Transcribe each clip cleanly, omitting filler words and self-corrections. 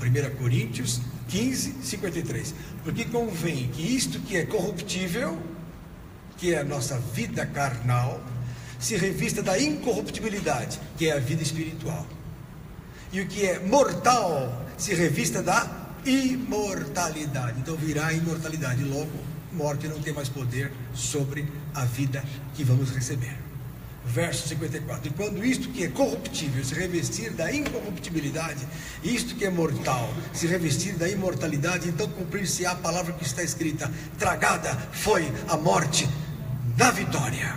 1 Coríntios 15, 53. Porque convém que isto que é corruptível, que é a nossa vida carnal, se revista da incorruptibilidade, que é a vida espiritual. E o que é mortal se revista da imortalidade. Então virá a imortalidade. Logo, morte não tem mais poder sobre a vida que vamos receber. Verso 54. E quando isto que é corruptível se revestir da incorruptibilidade, e isto que é mortal se revestir da imortalidade, então cumprir-se-á a palavra que está escrita: tragada foi a morte na vitória.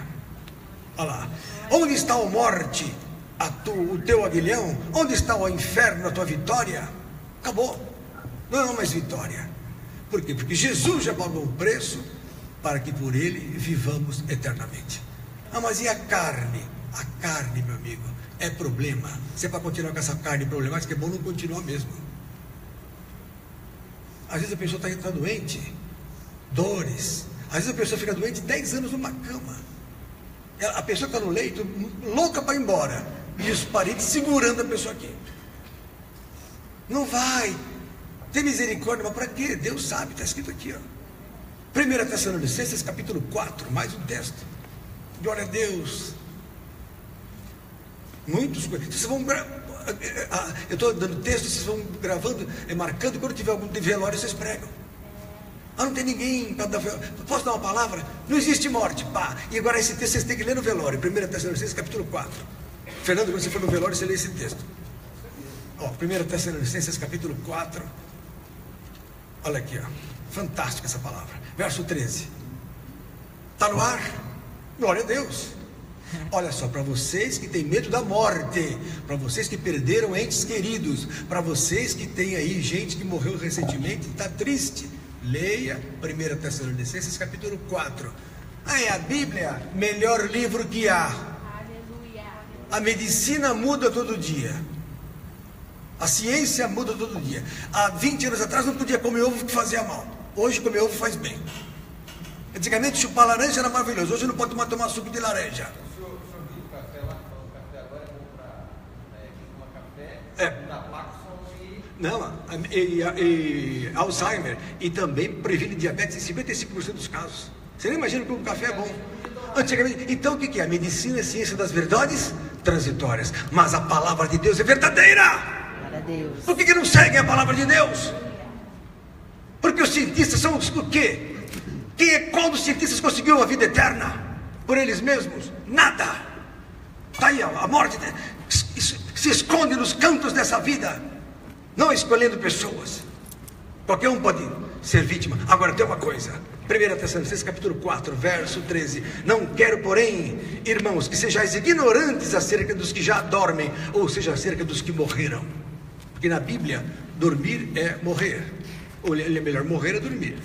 Olha lá. Onde está a morte, o teu aguilhão? Onde está o inferno, a tua vitória? Acabou. Não há mais vitória. Por quê? Porque Jesus já pagou o preço para que por ele vivamos eternamente. Ah, mas e a carne? A carne, meu amigo, é problema. Se é para continuar com essa carne problemática, é bom não continuar mesmo. Às vezes a pessoa está doente, dores. Às vezes a pessoa fica doente 10 anos numa cama. A pessoa está no leito, louca para ir embora, e os parentes segurando a pessoa aqui. Não vai. Tem misericórdia, mas para quê? Deus sabe, está escrito aqui, ó. 1 Tessalonicenses capítulo 4, mais um texto. Glória a Deus. Muitos, vocês vão, eu estou dando texto, vocês vão gravando, marcando, quando tiver algum velório, vocês pregam. Ah, não tem ninguém para dar velório. Posso dar uma palavra? Não existe morte, pá. E agora esse texto vocês têm que ler no velório, 1 Tessalonicenses capítulo 4. Fernando, quando você for no velório, você lê esse texto. Ó, 1 Tessalonicenses capítulo 4. Olha aqui, ó. Fantástica essa palavra. Verso 13. Está no ar? Glória a Deus. Olha só, para vocês que têm medo da morte, para vocês que perderam entes queridos, para vocês que têm aí gente que morreu recentemente e está triste, leia 1 Tessalonicenses capítulo 4. Ah, é a Bíblia, melhor livro que há. Aleluia. A medicina muda todo dia. A ciência muda todo dia. Há 20 anos atrás não podia comer ovo que fazia mal. Hoje comer ovo faz bem. Antigamente chupar laranja era maravilhoso. Hoje não pode tomar suco de laranja. O senhor viu o café lá? O café agora é bom para quem toma café. Dá Parkinson E Alzheimer. E também previne diabetes em 55% dos casos. Você nem imagina que o café é bom. Antigamente, então o que é? A medicina é a ciência das verdades transitórias. Mas a palavra de Deus é verdadeira. Deus. Por que não seguem a palavra de Deus? Porque os cientistas são o quê? Qual dos cientistas conseguiu a vida eterna? Por eles mesmos? Nada. Está aí, a morte se esconde nos cantos dessa vida, não escolhendo pessoas. Qualquer um pode ser vítima. Agora tem uma coisa, 1 Tessalonicenses capítulo 4, verso 13. Não quero, porém, irmãos, que sejais ignorantes acerca dos que já dormem, ou seja, acerca dos que morreram. Porque na Bíblia, dormir é morrer. Ou é melhor, morrer é dormir.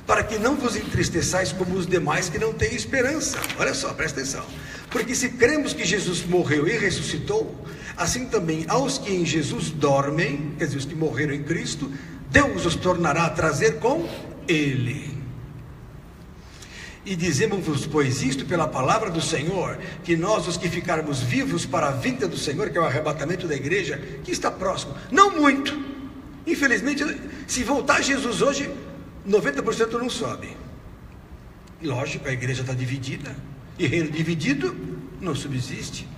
Para que não vos entristeçais como os demais que não têm esperança. Olha só, presta atenção. Porque se cremos que Jesus morreu e ressuscitou, assim também aos que em Jesus dormem, quer dizer, os que morreram em Cristo, Deus os tornará a trazer com Ele. E dizemos-vos, pois, isto pela palavra do Senhor, que nós, os que ficarmos vivos para a vinda do Senhor, que é o arrebatamento da igreja, que está próximo, não muito. Infelizmente, se voltar Jesus hoje, 90% não sobe. Lógico, a igreja está dividida, e reino dividido não subsiste.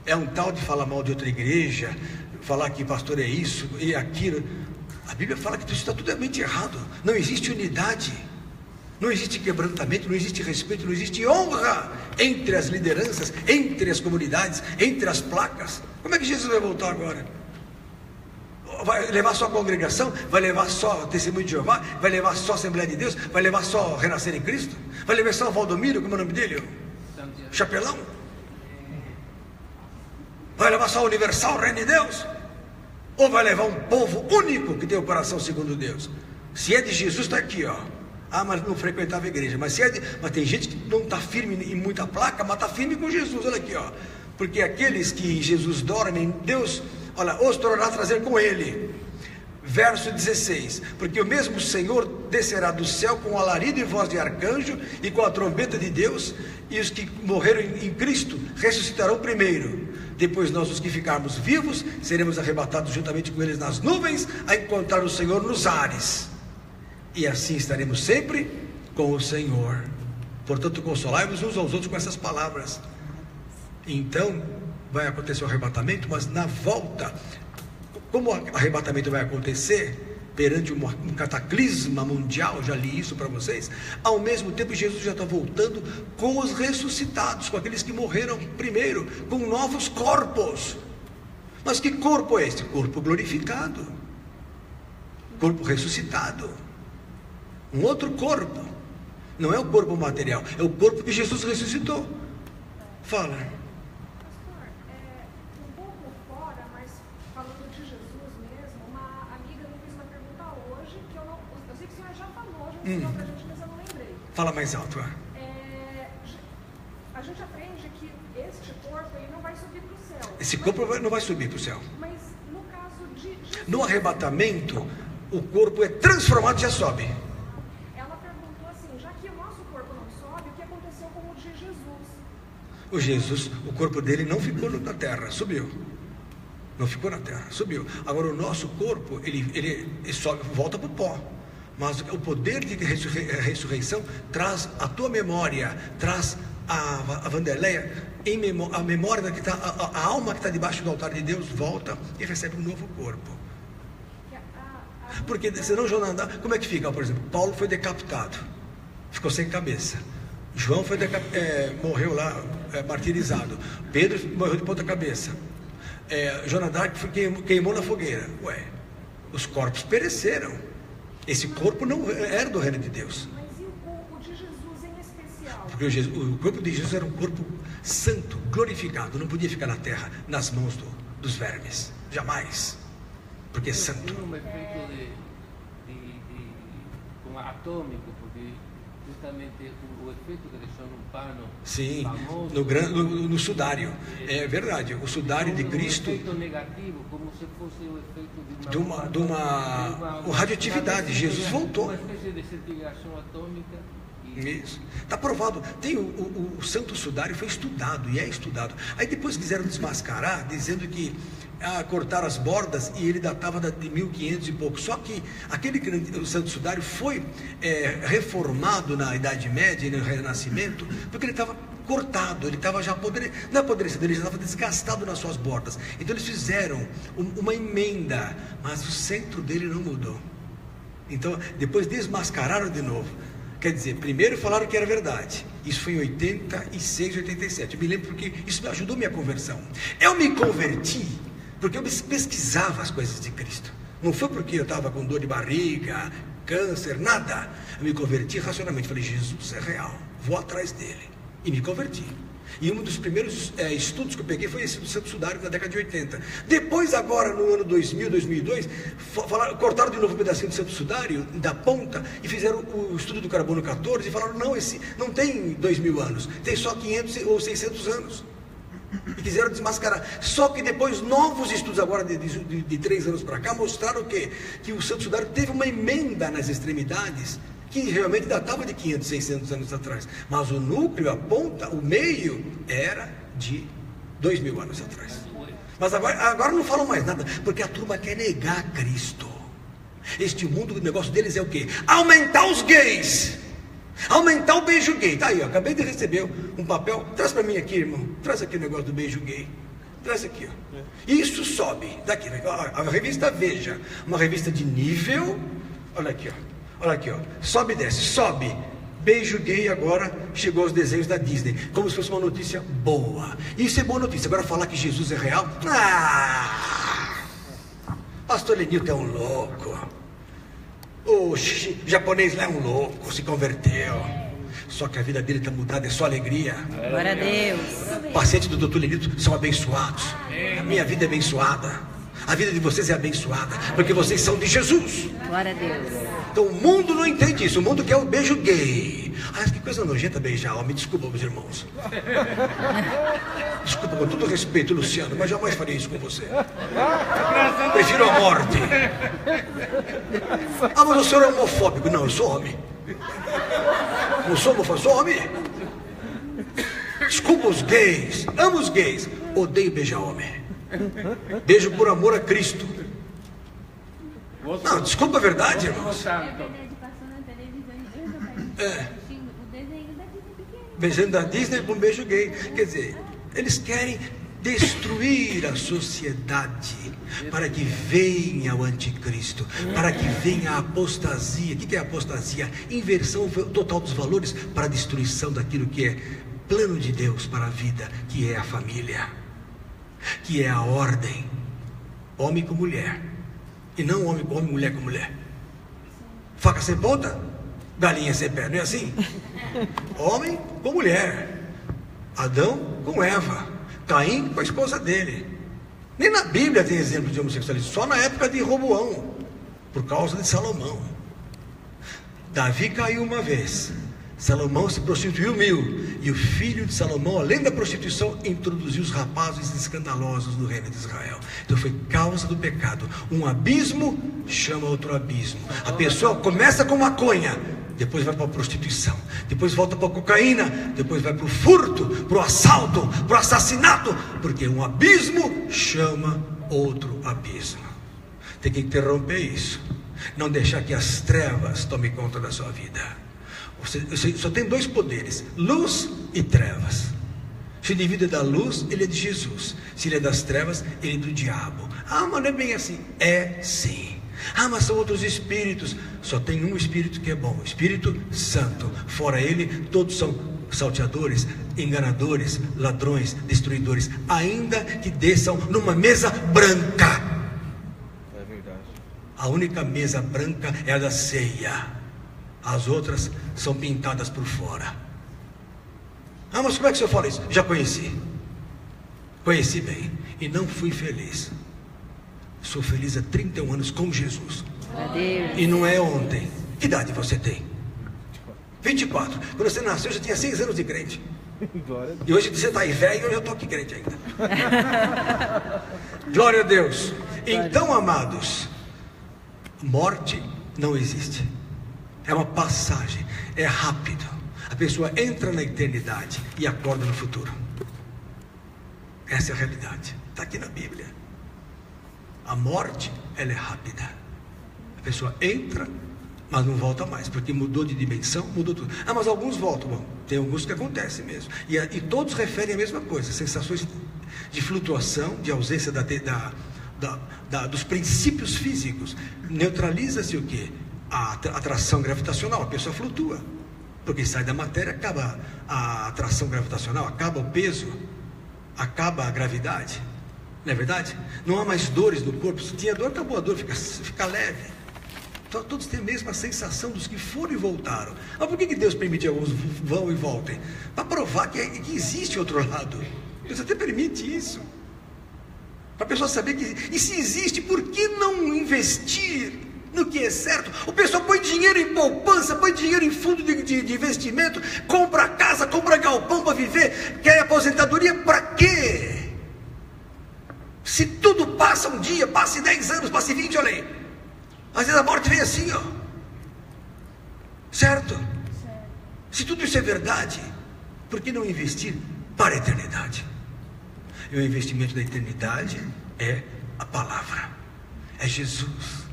É um tal de falar mal de outra igreja, falar que pastor é isso e aquilo. A Bíblia fala que isso está totalmente errado. Não existe unidade, não existe quebrantamento, não existe respeito, não existe honra entre as lideranças, entre as comunidades, entre as placas. Como é que Jesus vai voltar agora? Vai levar só a congregação? Vai levar só Testemunho de Jeová? Vai levar só a Assembleia de Deus? Vai levar só Renascer em Cristo? Vai levar só o Valdomiro, como é o nome dele? O Chapelão? Vai levar só o Universal, o Reino de Deus? Ou vai levar um povo único que tem o coração segundo Deus? Se é de Jesus, está aqui, ó. Ah, mas não frequentava a igreja. Mas tem gente que não está firme em muita placa, mas está firme com Jesus. Olha aqui, ó. Porque aqueles que em Jesus dormem, Deus, olha, os tornará a trazer com Ele. Verso 16. Porque o mesmo Senhor descerá do céu com alarido e voz de arcanjo e com a trombeta de Deus, e os que morreram em Cristo ressuscitarão primeiro. Depois nós, os que ficarmos vivos, seremos arrebatados juntamente com eles nas nuvens, a encontrar o Senhor nos ares. E assim estaremos sempre com o Senhor. Portanto, consolai-vos uns aos outros com essas palavras. Então, vai acontecer o arrebatamento, mas na volta, como o arrebatamento vai acontecer perante um cataclisma mundial, já li isso para vocês, ao mesmo tempo Jesus já está voltando com os ressuscitados, com aqueles que morreram primeiro, com novos corpos. Mas que corpo é esse? Corpo glorificado, corpo ressuscitado, um outro corpo. Não é o corpo material, é o corpo que Jesus ressuscitou. Fala. Pra gente, mas eu não lembrei. Fala mais alto. A gente aprende que este corpo ele não vai subir para o céu. Esse corpo não vai subir para o céu. Mas no caso de Jesus, no arrebatamento, o corpo é transformado e já sobe. Ela perguntou assim, já que o nosso corpo não sobe, o que aconteceu com o de Jesus? O corpo dele não ficou na terra, subiu. Não ficou na terra, subiu. Agora o nosso corpo, ele sobe, volta para o pó. Mas o poder de ressurreição traz a tua memória, traz a Vanderleia, a memória da que está, a alma que está debaixo do altar de Deus volta e recebe um novo corpo. Porque senão Jonadá, como é que fica? Por exemplo, Paulo foi decapitado, ficou sem cabeça. João foi morreu lá, martirizado. Pedro morreu de ponta cabeça. Jonadá queimou na fogueira. Os corpos pereceram. Esse corpo não era do reino de Deus. Mas e o de Jesus em especial? Porque o corpo de Jesus era um corpo santo, glorificado. Não podia ficar na terra, nas mãos dos vermes. Jamais. Porque é santo. Tem um efeito atômico, porque justamente o efeito que deixou num pano. Sim, famoso, no sudário. É verdade, o sudário de Cristo. Um efeito negativo, como se fosse o efeito de uma radioatividade. Jesus voltou. Uma espécie de centrifugação atômica. Isso. Está provado. Tem o santo sudário, foi estudado e é estudado. Aí depois quiseram desmascarar, dizendo que cortaram as bordas e ele datava de 1500 e pouco. Só que o santo sudário foi reformado na Idade Média e no Renascimento, porque ele estava cortado, ele estava já não apodrecido, ele já estava desgastado nas suas bordas. Então eles fizeram uma emenda, mas o centro dele não mudou. Então depois desmascararam de novo. Quer dizer, primeiro falaram que era verdade. Isso foi em 86, 87. Eu me lembro porque isso me ajudou a minha conversão. Eu me converti porque eu pesquisava as coisas de Cristo. Não foi porque eu estava com dor de barriga, câncer, nada. Eu me converti racionalmente. Falei, Jesus é real, vou atrás dele. E me converti. E um dos primeiros estudos que eu peguei foi esse do Santo Sudário, na década de 80. Depois, agora, no ano 2000, 2002, cortaram de novo um pedacinho do Santo Sudário, da ponta, e fizeram o estudo do carbono 14, e falaram, não, esse não tem 2000 anos, tem só 500 ou 600 anos. E quiseram desmascarar. Só que depois, novos estudos agora, de 3 anos para cá, mostraram que o Santo Sudário teve uma emenda nas extremidades, que realmente datava de 500, 600 anos atrás. Mas o núcleo, a ponta, o meio, era de 2000 anos atrás. Mas agora não falam mais nada, porque a turma quer negar Cristo. Este mundo, o negócio deles é o quê? Aumentar os gays, aumentar o beijo gay. Tá aí, ó, acabei de receber um papel. Traz para mim aqui, irmão. Traz aqui o negócio do beijo gay. Traz aqui, ó. Isso sobe. Daqui, a revista Veja, uma revista de nível. Olha aqui, ó. Olha aqui, ó. Sobe e desce, sobe. Beijo gay agora chegou aos desenhos da Disney, como se fosse uma notícia boa. Isso é boa notícia. Agora falar que Jesus é real, pastor Lenilton é um louco. O japonês lá é um louco, se converteu. Só que a vida dele está mudada, é só alegria. Glória a Deus. Pacientes do Dr. Lenilton são abençoados. A minha vida é abençoada. A vida de vocês é abençoada, porque vocês são de Jesus. Glória a Deus. Então o mundo não entende isso. O mundo quer o beijo gay. Que coisa nojenta beijar homem. Desculpa, meus irmãos. Desculpa, com todo respeito, Luciano, mas jamais farei isso com você. Prefiro a morte. Mas o senhor é homofóbico. Não, eu sou homem. Não sou homofóbico, sou homem. Desculpa os gays, amo os gays, odeio beijar homem. Beijo por amor a Cristo. Não, desculpa a verdade, irmãos. É verdade, passou na televisão e eu assistindo o desenho da Disney pequeno. Beijando da Disney com um beijo gay. Quer dizer, eles querem destruir a sociedade para que venha o anticristo, para que venha a apostasia. O que é apostasia? Inversão total dos valores para a destruição daquilo que é plano de Deus para a vida, que é a família, que é a ordem, homem com mulher, e não homem com homem, mulher com mulher. Faca sem ponta, galinha sem pé, não é assim? Homem com mulher, Adão com Eva, Caim com a esposa dele. Nem na Bíblia tem exemplo de homossexualismo, só na época de Roboão, por causa de Salomão. Davi caiu uma vez, Salomão se prostituiu 1000, e o filho de Salomão, além da prostituição, introduziu os rapazes escandalosos no reino de Israel. Então foi causa do pecado. Um abismo chama outro abismo. A pessoa começa com maconha, depois vai para a prostituição, depois volta para a cocaína, depois vai para o furto, para o assalto, para o assassinato, porque um abismo chama outro abismo. Tem que interromper isso, não deixar que as trevas tomem conta da sua vida. Você só tem 2 poderes, luz e trevas. Se o indivíduo é da luz, ele é de Jesus. Se ele é das trevas, ele é do diabo. Ah, mas não é bem assim. É sim. Ah, mas são outros espíritos. Só tem um espírito que é bom, o Espírito Santo. Fora ele, todos são salteadores, enganadores, ladrões, destruidores, ainda que desçam numa mesa branca. É verdade. A única mesa branca é a da ceia. As outras são pintadas por fora. Ah, mas como é que o senhor fala isso? Já conheci. Conheci bem. E não fui feliz. Sou feliz há 31 anos com Jesus. Adeus. E não é ontem. Que idade você tem? 24. Quando você nasceu, eu já tinha 6 anos de crente. E hoje você está aí velho e eu já estou aqui crente ainda. Glória a Deus. Então, amados, morte não existe. É uma passagem, é rápido. A pessoa entra na eternidade e acorda no futuro. Essa é a realidade. Está aqui na Bíblia. A morte, ela é rápida. A pessoa entra, mas não volta mais, porque mudou de dimensão, mudou tudo. Ah, mas alguns voltam. Bom, tem alguns que acontecem mesmo. E todos referem a mesma coisa, sensações de flutuação, de ausência dos princípios físicos. Neutraliza-se o quê? A atração gravitacional, a pessoa flutua, porque sai da matéria, acaba a atração gravitacional, acaba o peso, acaba a gravidade, não é verdade? Não há mais dores no corpo. Se tinha dor, acabou a dor, fica leve. Então todos têm a mesma sensação dos que foram e voltaram. Mas por que Deus permite que alguns vão e voltem? Para provar que existe outro lado. Deus até permite isso, para a pessoa saber que, e se existe, por que não investir no que é certo? O pessoal põe dinheiro em poupança, põe dinheiro em fundo de investimento, compra casa, compra galpão para viver, quer aposentadoria para quê? Se tudo passa um dia, passe 10 anos, passe 20, olha aí. Às vezes a morte vem assim, ó. Certo? Se tudo isso é verdade, por que não investir para a eternidade? E o investimento da eternidade é a palavra, é Jesus,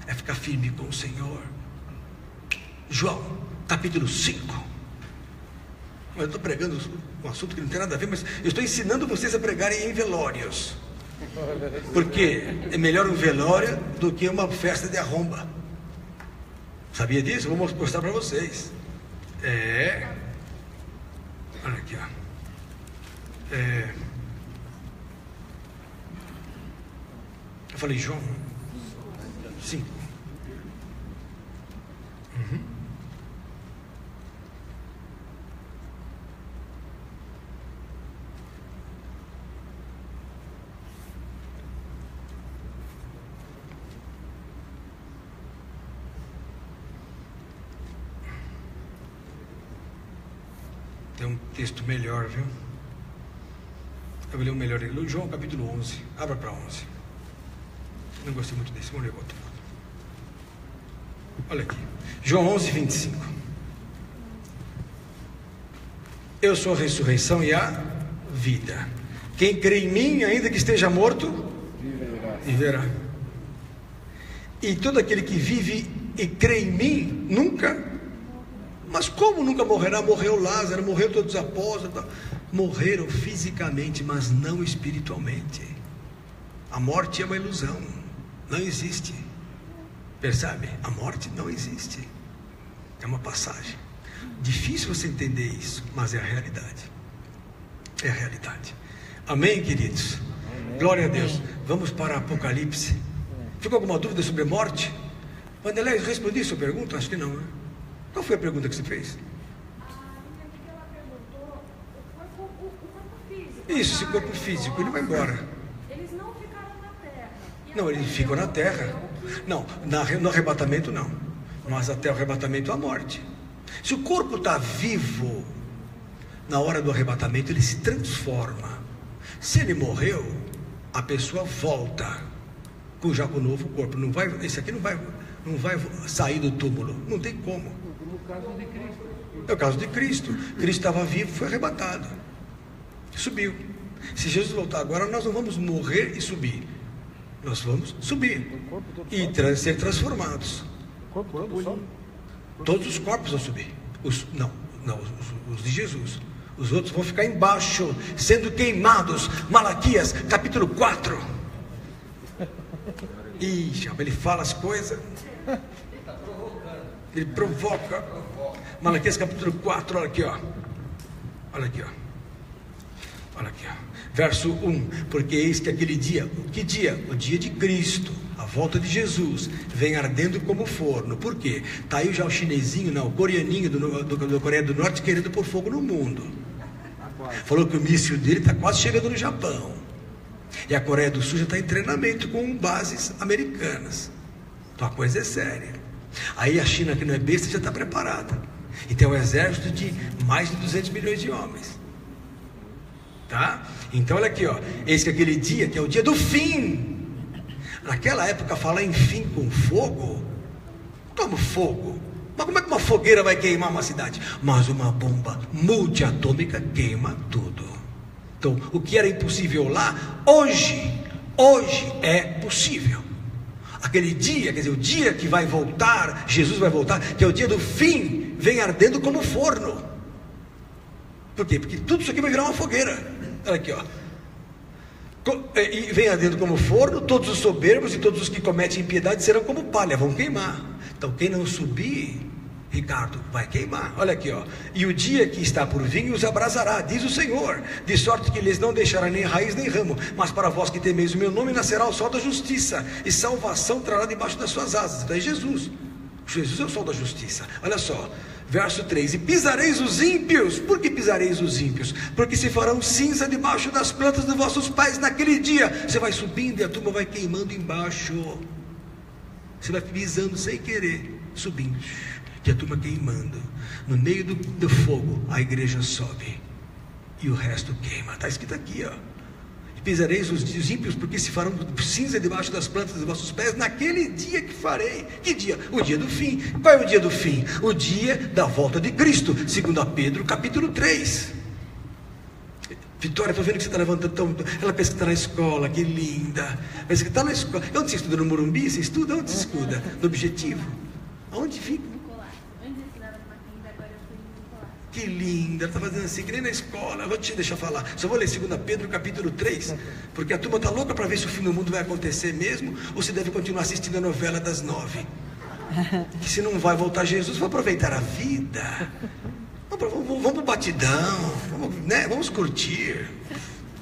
é ficar firme com o Senhor. João, capítulo 5. Eu estou pregando um assunto que não tem nada a ver, mas eu estou ensinando vocês a pregarem em velórios. Porque é melhor um velório do que uma festa de arromba. Sabia disso? Vou mostrar para vocês. Olha aqui, ó. Eu falei João 5. Tem um texto melhor, viu? Eu vou ler um melhor. João capítulo 11. Abra para 11. Não gostei muito desse. Vamos ler outro. Olha aqui. João 11, 25. Eu sou a ressurreição e a vida. Quem crê em mim, ainda que esteja morto, viverá. E todo aquele que vive e crê em mim, nunca. Mas como nunca morrerá? Morreu Lázaro, morreu todos os apóstolos. Morreram fisicamente, mas não espiritualmente. A morte é uma ilusão, não existe. Percebe? A morte não existe. É uma passagem. Difícil você entender isso, mas é a realidade. É a realidade. Amém, queridos? Amém. Glória a Deus. Vamos para Apocalipse. Ficou alguma dúvida sobre a morte? Vanderlei, respondi sua pergunta? Acho que não, né? Qual foi a pergunta que você fez? Ela perguntou o corpo físico. Isso, esse corpo físico, ele vai embora. Eles não ficaram na terra. Não, eles ficam na terra. Não, no arrebatamento não. Mas até o arrebatamento a morte. Se o corpo está vivo, na hora do arrebatamento ele se transforma. Se ele morreu, a pessoa volta já com o novo corpo. Não vai, esse aqui não vai sair do túmulo. Não tem como. No caso de Cristo. É o caso de Cristo. Cristo estava vivo, foi arrebatado. Subiu. Se Jesus voltar agora, nós não vamos morrer e subir. Nós vamos subir e ser transformados. Todos os corpos vão subir. Os de Jesus. Os outros vão ficar embaixo, sendo queimados. Malaquias, capítulo 4. Ixi, ele fala as coisas. Ele provoca. Malaquias, capítulo 4, olha aqui, ó. Olha aqui, ó. Olha aqui, ó. Verso 1, porque eis que aquele dia, que dia? O dia de Cristo, a volta de Jesus, vem ardendo como forno. Por quê? Está aí já o chinesinho, o coreaninho do Coreia do Norte querendo pôr fogo no mundo. Falou que o míssil dele está quase chegando no Japão. E a Coreia do Sul já está em treinamento com bases americanas. Então a coisa é séria. Aí a China, que não é besta, já está preparada. E tem um exército de mais de 200 milhões de homens. Tá? Então olha aqui, ó. Eis que aquele dia, que é o dia do fim. Naquela época, falar em fim com fogo. Como fogo? Mas como é que uma fogueira vai queimar uma cidade? Mas uma bomba multiatômica queima tudo. Então, o que era impossível lá, hoje é possível. Aquele dia, quer dizer, o dia que vai voltar, Jesus vai voltar, que é o dia do fim, vem ardendo como forno. Por quê? Porque tudo isso aqui vai virar uma fogueira. Olha aqui, ó. E vem ardendo como forno, todos os soberbos e todos os que cometem impiedade serão como palha, vão queimar. Então quem não subir, Ricardo, vai queimar. Olha aqui, ó. E o dia que está por vir os abrasará, diz o Senhor, de sorte que lhes não deixará nem raiz nem ramo. Mas para vós que temeis o meu nome, nascerá o sol da justiça, e salvação trará debaixo das suas asas. Então é Jesus. Jesus é o sol da justiça. Olha só, verso 3: e pisareis os ímpios. Por que pisareis os ímpios? Porque se farão cinza debaixo das plantas dos vossos pais naquele dia. Você vai subindo e a turma vai queimando embaixo. Você vai pisando sem querer, subindo, e a turma queimando. No meio do fogo, a igreja sobe e o resto queima. Está escrito aqui, ó. E pisareis os ímpios, porque se farão cinza debaixo das plantas dos vossos pés naquele dia que farei. Que dia? O dia do fim. Qual é o dia do fim? O dia da volta de Cristo, segundo a Pedro, capítulo 3. Vitória, estou vendo que você está levantando tão... Ela pensa que está na escola, que linda. Pensa que está na escola. Onde você estuda? No Morumbi? Você estuda? Onde você estuda? No Objetivo? Aonde fica? No Colar. Antes eu estudava no Mackenzie, agora eu fui no Colar. Que linda, ela está fazendo assim, que nem na escola. Eu vou te deixar falar. Só vou ler 2 Pedro capítulo 3. Porque a turma está louca para ver se o fim do mundo vai acontecer mesmo, ou se deve continuar assistindo a novela das 9. Que se não vai voltar Jesus, vou aproveitar a vida. Vamos para o batidão, vamos curtir.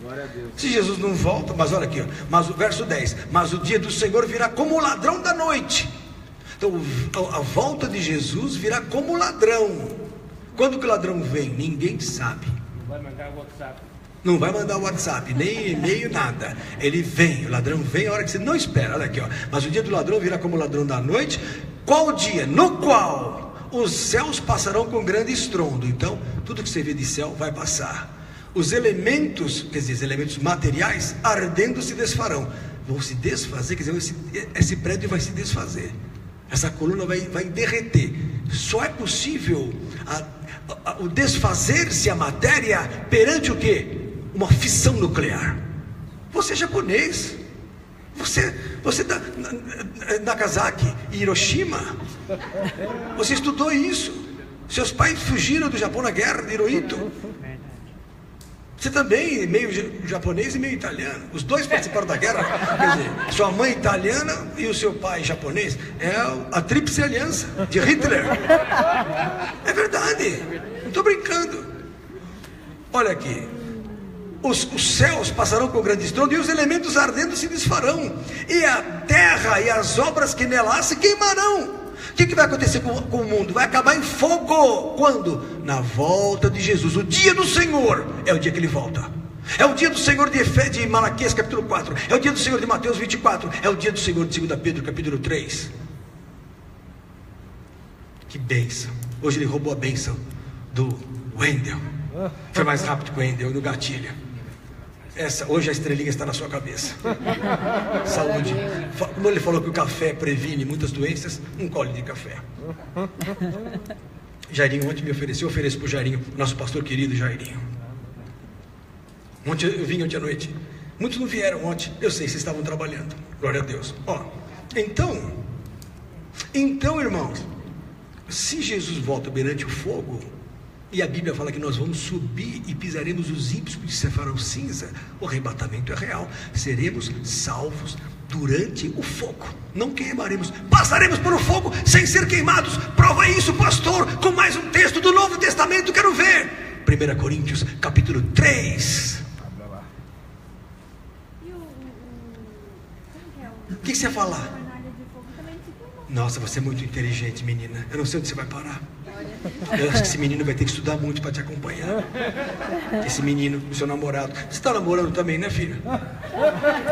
Glória a Deus. Se Jesus não volta, mas olha aqui, ó, mas o verso 10: mas o dia do Senhor virá como ladrão da noite. Então a volta de Jesus virá como ladrão. Quando que o ladrão vem? Ninguém sabe. Não vai mandar o WhatsApp. Não vai mandar o WhatsApp, nem e-mail, nada. Ele vem, o ladrão vem a hora que você não espera. Olha aqui, ó. Mas o dia do ladrão virá como ladrão da noite. Qual o dia? No qual os céus passarão com grande estrondo. Então, tudo que você vê de céu vai passar. Os elementos, quer dizer, os elementos materiais, ardendo se desfarão. Vão se desfazer, quer dizer, esse prédio vai se desfazer. Essa coluna vai derreter. Só é possível o desfazer-se a matéria perante o quê? Uma fissão nuclear. Você é japonês. Você da Nagasaki e Hiroshima. Você estudou isso. Seus pais fugiram do Japão na guerra de Hirohito. Você também, meio japonês e meio italiano. Os dois participaram da guerra. Quer dizer, sua mãe italiana e o seu pai japonês. É a tríplice aliança de Hitler. É verdade. Não estou brincando. Olha aqui. Os céus passarão com grande estrondo e os elementos ardendo se desfarão. E a terra e as obras que nela há se queimarão. O que vai acontecer com o mundo? Vai acabar em fogo. Quando? Na volta de Jesus. O dia do Senhor é o dia que ele volta. É o dia do Senhor de Malaquias capítulo 4. É o dia do Senhor de Mateus 24. É o dia do Senhor de 2 Pedro capítulo 3. Que bênção. Hoje ele roubou a bênção do Wendel. Foi mais rápido que o Wendel no gatilho. Hoje a estrelinha está na sua cabeça. Saúde. Como ele falou que o café previne muitas doenças, um gole de café. Jairinho ontem me ofereceu, eu ofereço para o Jairinho, nosso pastor querido Jairinho. Ontem eu vim ontem à noite. Muitos não vieram ontem, eu sei, vocês estavam trabalhando. Glória a Deus. Então, irmãos, se Jesus volta perante o fogo, e a Bíblia fala que nós vamos subir e pisaremos os ímpios que se farão cinza, o arrebatamento é real. Seremos salvos durante o fogo. Não queimaremos, passaremos por o fogo sem ser queimados. Prova isso, pastor, com mais um texto do Novo Testamento. Quero ver 1 Coríntios capítulo 3. O que você ia falar? Nossa, você é muito inteligente, menina. Eu não sei onde você vai parar. Eu acho que esse menino vai ter que estudar muito para te acompanhar. Esse menino, o seu namorado. Você está namorando também, né, filho?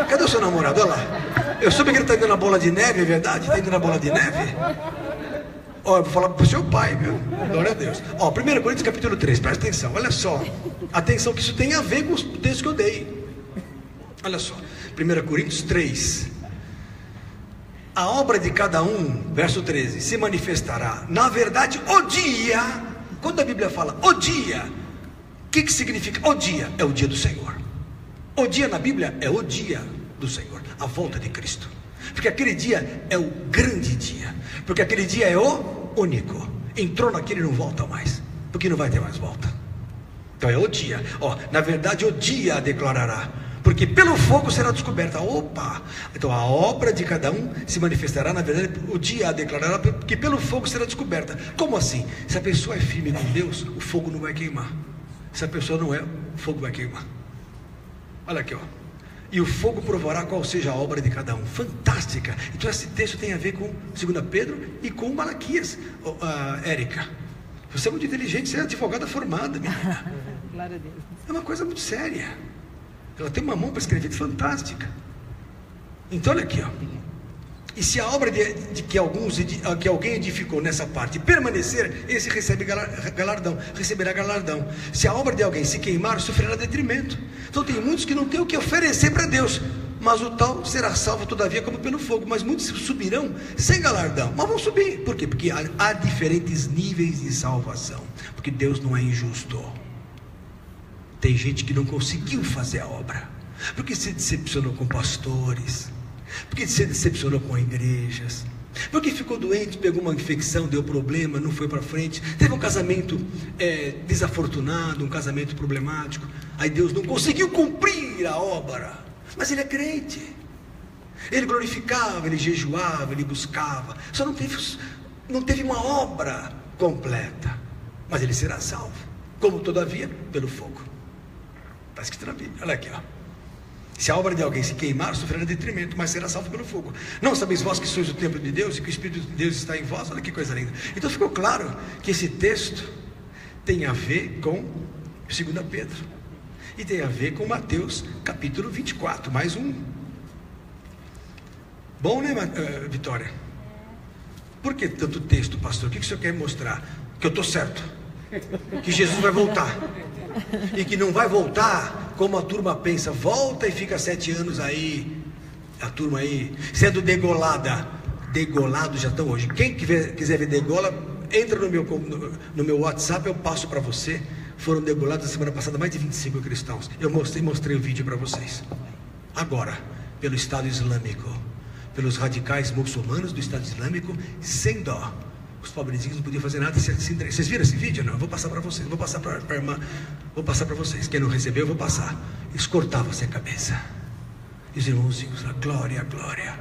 Cadê o seu namorado? Olha lá. Eu soube que ele está indo na bola de neve, é verdade? Está indo na bola de neve? Ó, eu vou falar para o seu pai, viu? Glória a Deus. Ó, 1 Coríntios capítulo 3, presta atenção. Olha só. Atenção que isso tem a ver com os textos que eu dei. Olha só. 1 Coríntios 3. A obra de cada um, verso 13, se manifestará. Na verdade, o dia. Quando a Bíblia fala o dia, o que significa o dia? É o dia do Senhor. O dia na Bíblia é o dia do Senhor, a volta de Cristo. Porque aquele dia é o grande dia. Porque aquele dia é o único. Entrou naquele e não volta mais, porque não vai ter mais volta. Então é o dia. Ó, na verdade, o dia a declarará. Porque pelo fogo será descoberta. Opa! Então a obra de cada um se manifestará. Na verdade, o dia a declarará, porque pelo fogo será descoberta. Como assim? Se a pessoa é firme com Deus, o fogo não vai queimar. Se a pessoa não é, o fogo vai queimar. Olha aqui, ó. E o fogo provará qual seja a obra de cada um. Fantástica! Então esse texto tem a ver com 2 Pedro e com Malaquias. Érica, você é muito inteligente, você é advogada formada, menina. Glória a Deus. É uma coisa muito séria. Ela tem uma mão para escrever fantástica. Então olha aqui, ó. E se a obra que alguém edificou nessa parte permanecer, esse receberá galardão. Se a obra de alguém se queimar, sofrerá detrimento. Então tem muitos que não têm o que oferecer para Deus, mas o tal será salvo todavia como pelo fogo. Mas muitos subirão sem galardão. Mas vão subir, por quê? Porque há diferentes níveis de salvação. Porque Deus não é injusto. Tem gente que não conseguiu fazer a obra, porque se decepcionou com pastores, porque se decepcionou com igrejas, porque ficou doente, pegou uma infecção, deu problema, não foi para frente, teve um casamento desafortunado, um casamento problemático, aí Deus não conseguiu cumprir a obra. Mas ele é crente, ele glorificava, ele jejuava, ele buscava, só não teve uma obra completa, mas ele será salvo. Como todavia? Pelo fogo. Está escrito na Bíblia, olha aqui, ó. Se a obra de alguém se queimar, sofrerá detrimento, mas será salvo pelo fogo. Não sabeis vós que sois o templo de Deus e que o Espírito de Deus está em vós? Olha que coisa linda. Então ficou claro que esse texto tem a ver com 2 Pedro e tem a ver com Mateus capítulo 24, mais um. Bom, né, Vitória? Por que tanto texto, pastor? O que o senhor quer mostrar? Que eu estou certo, que Jesus vai voltar, e que não vai voltar como a turma pensa, volta e fica 7 anos aí, a turma aí sendo degolada, Degolados já estão hoje. Quem quiser ver degola, entra no meu WhatsApp, eu passo para você. Foram degolados na semana passada mais de 25 cristãos. Eu mostrei o vídeo para vocês. Agora, pelo Estado Islâmico, pelos radicais muçulmanos do Estado Islâmico, sem dó. Os pobrezinhos não podiam fazer nada. Vocês viram esse vídeo? Não, eu vou passar para vocês. Vou passar para a irmã. Vou passar para vocês. Quem não recebeu, eu vou passar. Eles cortavam-se a cabeça. E os irmãozinhos, glória, glória.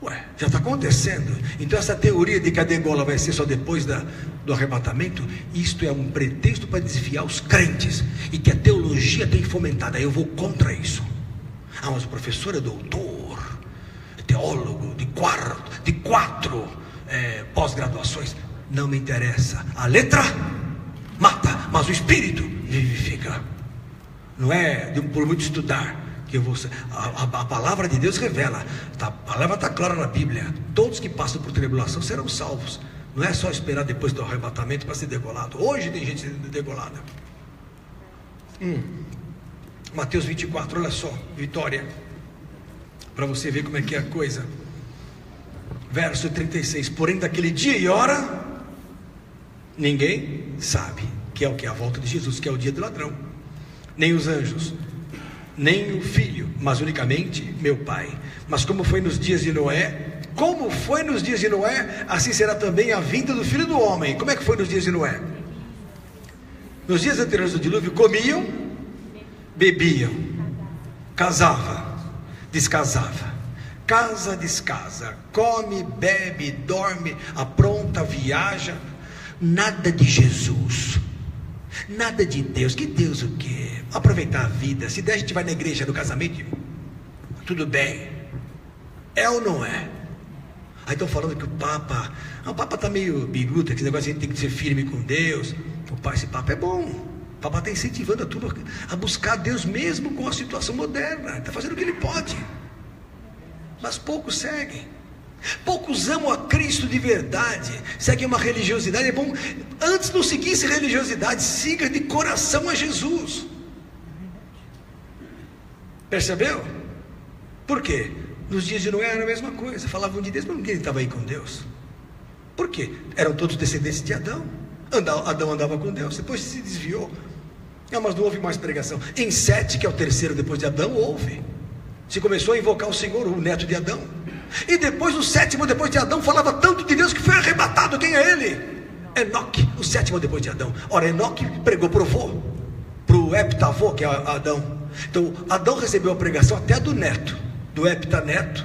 Ué, já está acontecendo. Então essa teoria de que a degola vai ser só depois do arrebatamento, isto é um pretexto para desviar os crentes, e que a teologia tem fomentado. Aí eu vou contra isso. Ah, mas o professor é doutor, é teólogo de quatro pós-graduações. Não me interessa. A letra mata, mas o espírito vivifica. Não é por muito estudar que eu vou. A palavra de Deus revela. A palavra está clara na Bíblia. Todos que passam por tribulação serão salvos. Não é só esperar depois do arrebatamento para ser degolado. Hoje tem gente sendo degolada. Mateus 24, olha só, Vitória, para você ver como é que é a coisa. Verso 36. Porém daquele dia e hora ninguém sabe, que é o que? A volta de Jesus, que é o dia do ladrão. Nem os anjos, nem o Filho, mas unicamente meu Pai. Mas como foi nos dias de Noé, assim será também a vinda do Filho do Homem. Como é que foi nos dias de Noé? Nos dias anteriores do dilúvio, comiam, bebiam, casava, descasava, casa, descasa, come, bebe, dorme, apronta, viaja. Nada de Jesus, nada de Deus. Que Deus o quê? Aproveitar a vida. Se der, a gente vai na igreja, no casamento, tudo bem. É ou não é? Aí estão falando que o Papa está meio biruta, que esse negócio a gente tem que ser firme com Deus. Esse Papa é bom. O Papa está incentivando a turma a buscar Deus mesmo com a situação moderna. Está fazendo o que ele pode. Mas poucos seguem. Poucos amam a Cristo de verdade. Seguem uma religiosidade. É bom, antes não seguisse religiosidade, siga de coração a Jesus. Percebeu? Por quê? Nos dias de Noé era a mesma coisa. Falavam de Deus, mas ninguém estava aí com Deus. Por quê? Eram todos descendentes de Adão. Adão andava com Deus, depois se desviou. Não, mas não houve mais pregação. Em Sete, que é o terceiro depois de Adão, houve. Se começou a invocar o Senhor, o neto de Adão. E depois, o sétimo depois de Adão, falava tanto de Deus que foi arrebatado. Quem é ele? Enoque, o sétimo depois de Adão. Ora, Enoque pregou para o vô, para o heptavô, que é Adão. Então, Adão recebeu a pregação até do neto, do heptaneto,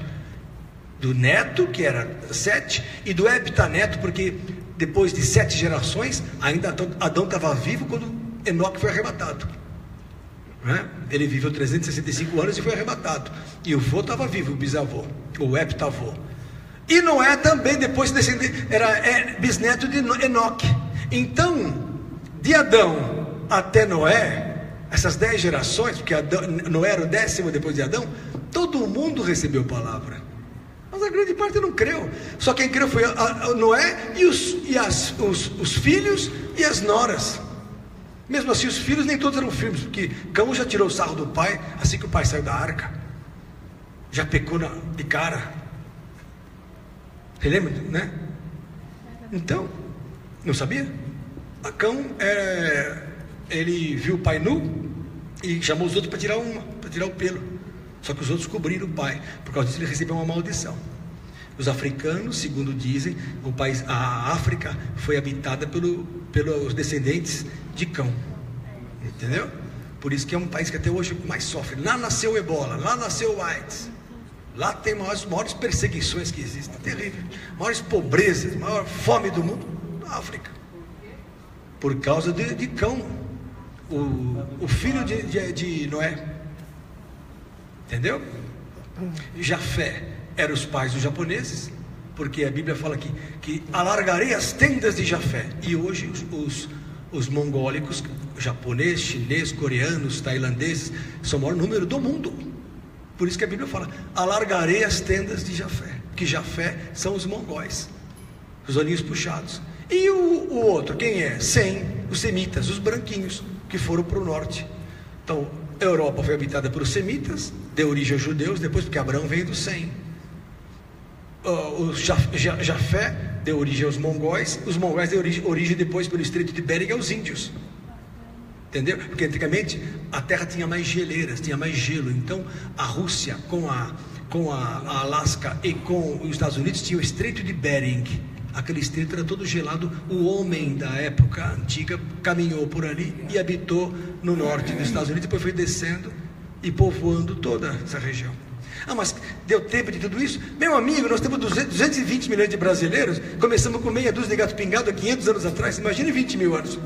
do neto, que era Sete, e do heptaneto, porque depois de 7 gerações, ainda Adão estava vivo quando Enoque foi arrebatado. Ele viveu 365 anos e foi arrebatado. E o vô estava vivo, o bisavô, o heptavô. E Noé também, depois era bisneto de Enoque. Então, de Adão até Noé, essas 10 gerações, porque Noé era o 10º depois de Adão, todo mundo recebeu palavra. Mas a grande parte não creu. Só quem creu foi Noé e os filhos e as noras. Mesmo assim, os filhos nem todos eram firmes, porque Cão já tirou o sarro do pai assim que o pai saiu da arca. Já pecou de cara. Você lembra, né? Então, não sabia? A Cão, ele viu o pai nu e chamou os outros para tirar o pelo. Só que os outros cobriram o pai. Por causa disso ele recebeu uma maldição. Os africanos, segundo dizem, a África foi habitada pelos descendentes de Cão. Entendeu? Por isso que é um país que até hoje mais sofre. Lá nasceu o Ebola, lá nasceu o AIDS. Lá tem maiores perseguições que existem. Terrível. Maiores pobrezas, maior fome do mundo, na África. Por causa de Cão, o filho de Noé. Entendeu? Jafé era os pais dos japoneses, porque a Bíblia fala que alargarei as tendas de Jafé. E hoje os mongólicos, japonês, chinês, coreanos, tailandeses, são o maior número do mundo. Por isso que a Bíblia fala, alargarei as tendas de Jafé. Que Jafé são os mongóis, os olhinhos puxados. E o outro, quem é? Sem, os semitas, os branquinhos, que foram para o norte. Então, a Europa foi habitada por semitas, deu origem aos judeus, depois porque Abraão veio do Sem. O Jafé deu origem aos mongóis. Os mongóis deu origem depois pelo estreito de Bering aos índios. Entendeu? Porque antigamente a terra tinha mais geleiras, tinha mais gelo. Então a Rússia com a Alasca e com os Estados Unidos tinha o estreito de Bering. Aquele estreito era todo gelado. O homem da época antiga caminhou por ali e habitou no norte dos Estados Unidos. Depois foi descendo e povoando toda essa região. Mas deu tempo de tudo isso? Meu amigo, nós temos 220 milhões de brasileiros. Começamos com meia dúzia de gato pingado há 500 anos atrás. Imagine 20 mil anos.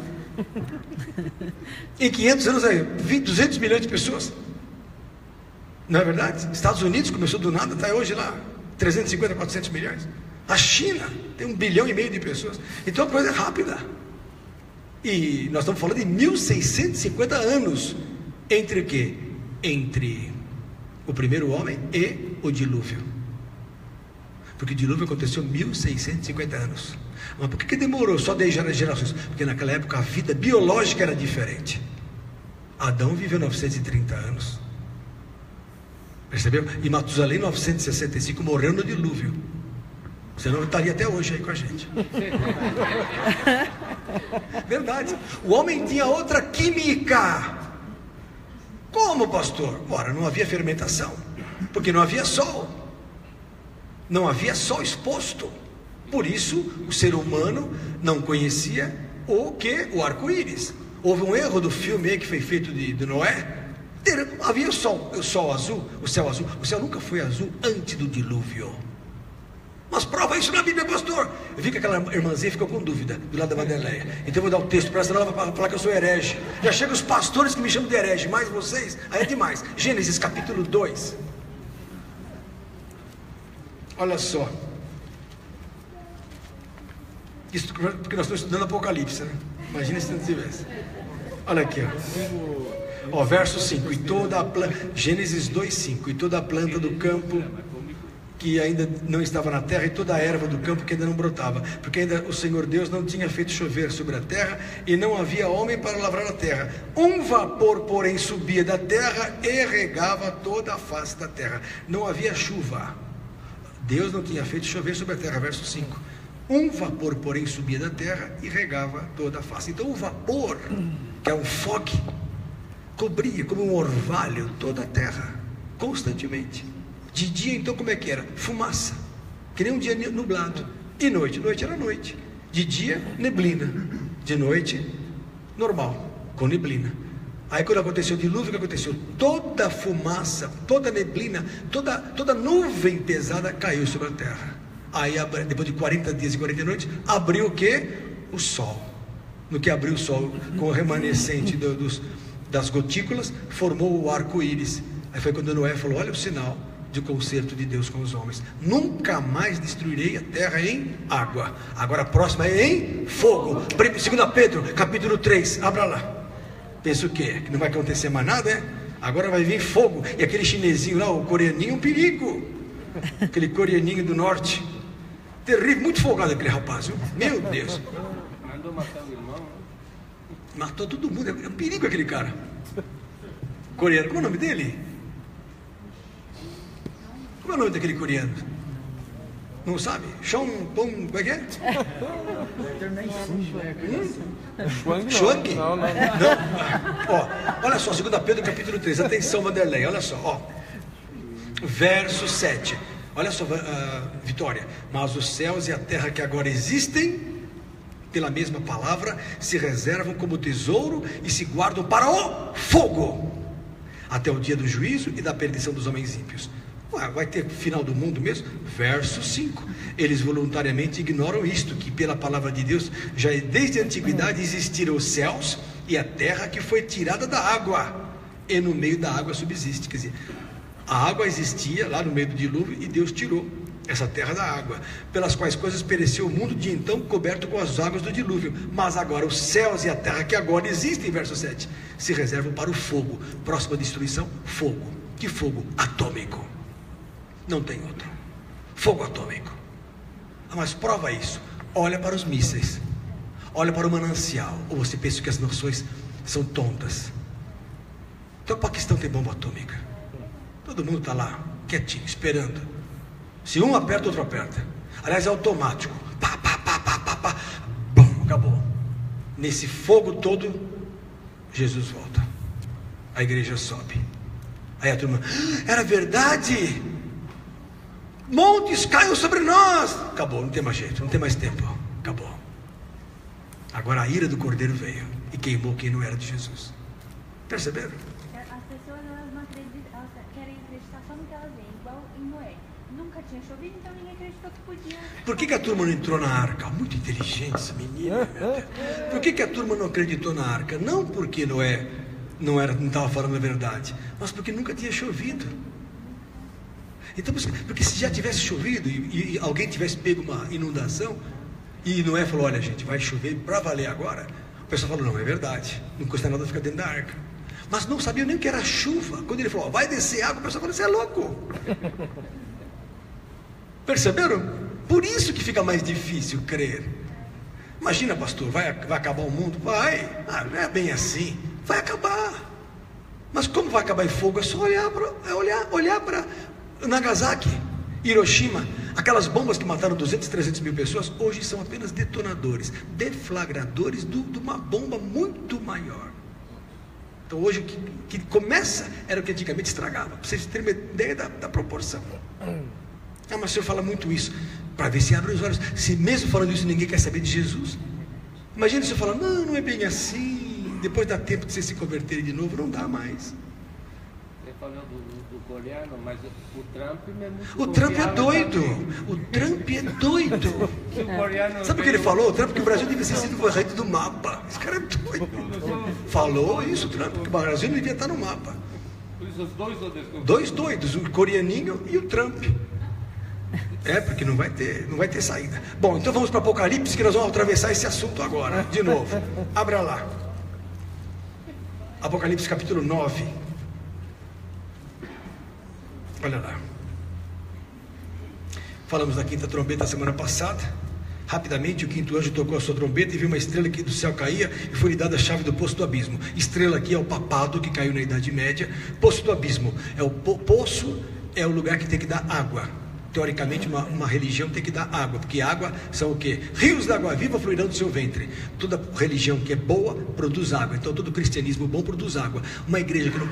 Em 500 anos, 200 milhões de pessoas. Não é verdade? Estados Unidos começou do nada, está hoje lá 350, 400 milhões. A China tem 1,5 bilhão de pessoas. Então a coisa é rápida. E nós estamos falando de 1650 anos. Entre o quê? Entre o primeiro homem e o dilúvio. Porque o dilúvio aconteceu 1650 anos. Mas por que demorou só 10 gerações? Porque naquela época a vida biológica era diferente. Adão viveu 930 anos. Percebeu? E Matusalém 965 morreu no dilúvio. Senão estaria até hoje aí com a gente. Verdade. O homem tinha outra química. Como, pastor? Ora, não havia fermentação, porque não havia sol. Não havia sol exposto. Por isso, o ser humano não conhecia o arco-íris. Houve um erro do filme aí que foi feito de Noé. Havia o sol azul, o céu azul. O céu nunca foi azul antes do dilúvio. Mas prova isso na Bíblia, pastor. Eu vi que aquela irmãzinha ficou com dúvida do lado da Vanderleia. Então eu vou dar o texto para ela, senão ela vai falar que eu sou herege. Já chegam os pastores que me chamam de herege, mais vocês, aí é demais. Gênesis capítulo 2. Olha só. Isso porque nós estamos estudando Apocalipse, né? Imagina se não tivesse. Olha aqui, ó. Verso 5. E toda a planta, Gênesis 2:5. E toda a planta do campo que ainda não estava na terra, e toda a erva do campo que ainda não brotava, porque ainda o Senhor Deus não tinha feito chover sobre a terra, e não havia homem para lavrar a terra. Um vapor, porém, subia da terra e regava toda a face da terra. Não havia chuva. Deus não tinha feito chover sobre a terra. Verso 5. Um vapor, porém, subia da terra e regava toda a face. Então o vapor, que é um fog, cobria como um orvalho toda a terra, constantemente. De dia, então, como é que era? Fumaça, que nem um dia nublado. E noite? Noite era noite. De dia, neblina. De noite, normal, com neblina. Aí quando aconteceu o dilúvio, o que aconteceu? Toda fumaça, toda neblina, toda nuvem pesada caiu sobre a terra. Aí depois de 40 dias e 40 noites, abriu o quê? O sol. No que abriu o sol, com o remanescente das gotículas, formou o arco-íris. Aí foi quando Noé falou: olha o sinal de concerto de Deus com os homens. Nunca mais destruirei a terra em água. Agora a próxima é em fogo. 2 Pedro, capítulo 3. Abra lá. Pensa o quê? Que não vai acontecer mais nada, é? Agora vai vir fogo. E aquele chinesinho lá, o coreaninho, um perigo. Aquele coreaninho do norte. Terrível, muito folgado aquele rapaz, viu? Meu Deus. Mandou matar o irmão, né? Matou todo mundo. É um perigo aquele cara. Coreano. Como é o nome dele? Como é o nome daquele coreano? Não sabe? Sean Pong, como é que é? Chuang? Não. Ó, olha só, 2 Pedro capítulo 3. Atenção, Vanderlei, olha só, ó. Verso 7. Olha só, Vitória. Mas os céus e a terra que agora existem, pela mesma palavra, se reservam como tesouro e se guardam para o fogo, até o dia do juízo e da perdição dos homens ímpios. Vai ter final do mundo mesmo? Verso 5. Eles voluntariamente ignoram isto, que pela palavra de Deus, já desde a antiguidade existiram os céus e a terra que foi tirada da água, e no meio da água subsiste. Quer dizer, a água existia lá no meio do dilúvio e Deus tirou essa terra da água, pelas quais coisas pereceu o mundo de então coberto com as águas do dilúvio. Mas agora os céus e a terra que agora existem, verso 7, se reservam para o fogo. Próxima destruição, fogo. Que fogo? Atômico. Não tem outro. Fogo atômico. Mas prova isso. Olha para os mísseis. Olha para o manancial. Ou você pensa que as nações são tontas? Então o Paquistão tem bomba atômica. Todo mundo está lá, quietinho, esperando. Se um aperta, outro aperta. Aliás, é automático. Pá, pá, pá, pá, pá, pá. Bom, acabou. Nesse fogo todo, Jesus volta. A igreja sobe. Aí a turma, era verdade? Montes caiam sobre nós. Acabou, não tem mais jeito, não tem mais tempo. Acabou. Agora a ira do Cordeiro veio e queimou quem não era de Jesus. Perceberam? As pessoas, elas não acreditam, elas querem acreditar só no que elas veem, igual em Noé. Nunca tinha chovido, então ninguém acreditou que podia. Por que a turma não entrou na arca? Muito inteligente essa menina. Por que a turma não acreditou na arca? Não porque Noé não estava falando a verdade, mas porque nunca tinha chovido. Então, porque se já tivesse chovido e alguém tivesse pego uma inundação, e Noé falou, olha gente, vai chover para valer agora, o pessoal falou, não, é verdade, não custa nada ficar dentro da arca. Mas não sabiam nem o que era chuva. Quando ele falou, vai descer água, o pessoal falou, você é louco. Perceberam? Por isso que fica mais difícil crer. Imagina, pastor, vai acabar o mundo? Vai, não é bem assim. Vai acabar. Mas como vai acabar em fogo? É só olhar para Nagasaki, Hiroshima. Aquelas bombas que mataram 200, 300 mil pessoas, hoje são apenas detonadores, deflagradores de uma bomba muito maior. Então hoje o que começa era o que antigamente estragava. Para vocês terem uma ideia da proporção. Mas o senhor fala muito isso, para ver se abre os olhos. Se mesmo falando isso ninguém quer saber de Jesus. Imagina se o senhor fala, não é bem assim. Depois dá tempo de vocês se converterem de novo, não dá mais. Você falou do coreano, mas o Trump é muito. O Trump é doido. O Trump é doido. Sabe o que ele falou? O Trump, que o Brasil devia ser sido varrido do mapa. Esse cara é doido. Falou isso, o Trump, que o Brasil não devia estar no mapa. Dois doidos, o coreaninho e o Trump. Porque não vai ter saída. Bom, então vamos para Apocalipse, que nós vamos atravessar esse assunto agora, de novo. Abra lá. Apocalipse capítulo 9. Olha lá. Falamos da quinta trombeta semana passada. Rapidamente o quinto anjo tocou a sua trombeta e viu uma estrela que do céu caía e foi-lhe dada a chave do poço do abismo. Estrela aqui é o papado que caiu na Idade Média. Poço do abismo é o poço, é o lugar que tem que dar água. Teoricamente uma religião tem que dar água, porque água são o quê? Rios de água viva fluirão do seu ventre. Toda religião que é boa produz água. Então todo cristianismo bom produz água. Uma igreja que não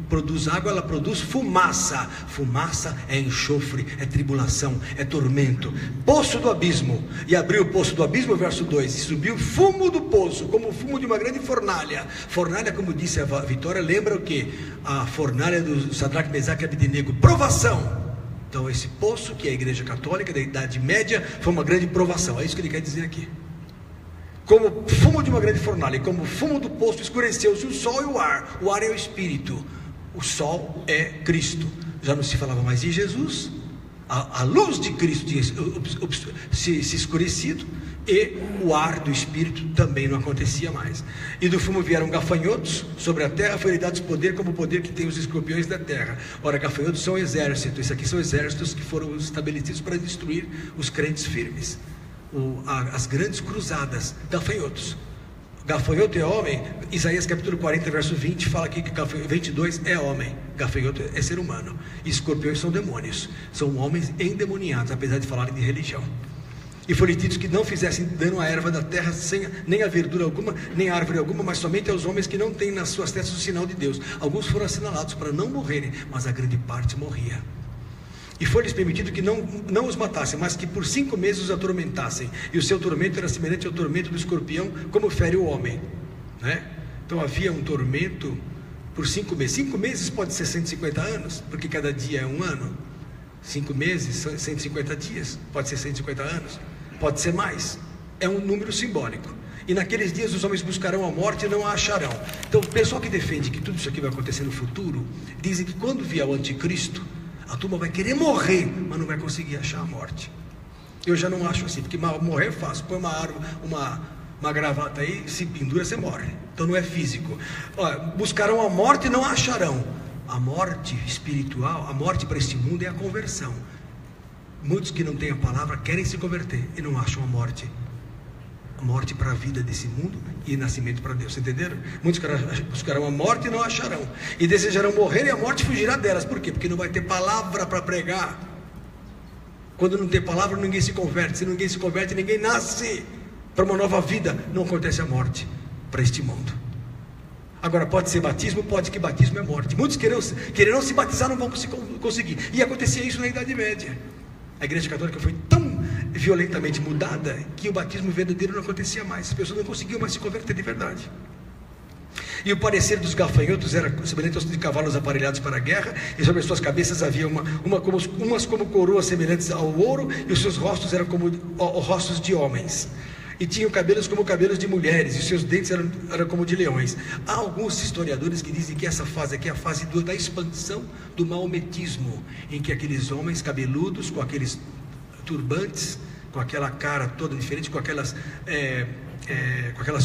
produz água, ela produz fumaça. Fumaça é enxofre, é tribulação, é tormento. Poço do abismo. E abriu o poço do abismo, verso 2, e subiu fumo do poço, como o fumo de uma grande fornalha. Fornalha, como disse a Vitória, lembra o quê? A fornalha do Sadraque, Mesaque e Abednego. Provação. Então esse poço, que é a igreja católica da Idade Média, foi uma grande provação. É isso que ele quer dizer aqui. Como fumo de uma grande fornalha, e como fumo do poço escureceu-se o sol e o ar. O ar é o Espírito, o sol é Cristo. Já não se falava mais de Jesus. A luz de Cristo tinha se escurecido, e o ar do Espírito também não acontecia mais. E do fumo vieram gafanhotos sobre a terra, foi-lhe dado poder como o poder que tem os escorpiões da terra. Ora, gafanhotos são exércitos. Esses aqui são exércitos que foram estabelecidos para destruir os crentes firmes. As grandes cruzadas, gafanhotos. Gafanhoto é homem. Isaías capítulo 40, verso 20 fala aqui que 22 é homem, gafanhoto é ser humano, e escorpiões são demônios, são homens endemoniados, apesar de falarem de religião. E foi-lhe dito que não fizessem dano à erva da terra, nem a verdura alguma, nem a árvore alguma, mas somente aos homens que não têm nas suas testas o sinal de Deus. Alguns foram assinalados para não morrerem, mas a grande parte morria. E foi-lhes permitido que não os matassem, mas que por 5 meses os atormentassem. E o seu tormento era semelhante ao tormento do escorpião, como fere o homem, né? Então havia um tormento por 5 meses. 5 meses pode ser 150 anos, porque cada dia é um ano. 5 meses são 150 dias, pode ser 150 anos, pode ser mais. É um número simbólico. E naqueles dias os homens buscarão a morte e não a acharão. Então o pessoal que defende que tudo isso aqui vai acontecer no futuro, dizem que quando vier o anticristo, a turma vai querer morrer, mas não vai conseguir achar a morte. Eu já não acho assim, porque morrer é fácil. Põe uma gravata aí, se pendura, você morre. Então não é físico. Olha, buscarão a morte e não a acharão. A morte espiritual, a morte para este mundo é a conversão. Muitos que não têm a palavra querem se converter e não acham a morte. A morte para a vida desse mundo e nascimento para Deus, entenderam? Muitos buscarão a morte e não acharão, e desejarão morrer e a morte fugirá delas. Por quê? Porque não vai ter palavra para pregar. Quando não tem palavra, ninguém se converte. Se ninguém se converte, ninguém nasce para uma nova vida. Não acontece a morte para este mundo. Agora, pode ser batismo, pode que batismo é morte. Muitos quererão se batizar, não vão conseguir. E acontecia isso na Idade Média. A Igreja Católica foi tão violentamente mudada que o batismo verdadeiro não acontecia mais. As pessoas não conseguiam mais se converter de verdade. E o parecer dos gafanhotos era semelhante aos de cavalos aparelhados para a guerra, e sobre as suas cabeças havia umas como coroas semelhantes ao ouro, e os seus rostos eram como rostos de homens. E tinham cabelos como cabelos de mulheres, e os seus dentes eram como de leões. Há alguns historiadores que dizem que essa fase aqui é a fase da expansão do maometismo, em que aqueles homens cabeludos, com aqueles turbantes, com aquela cara toda diferente, com aquelas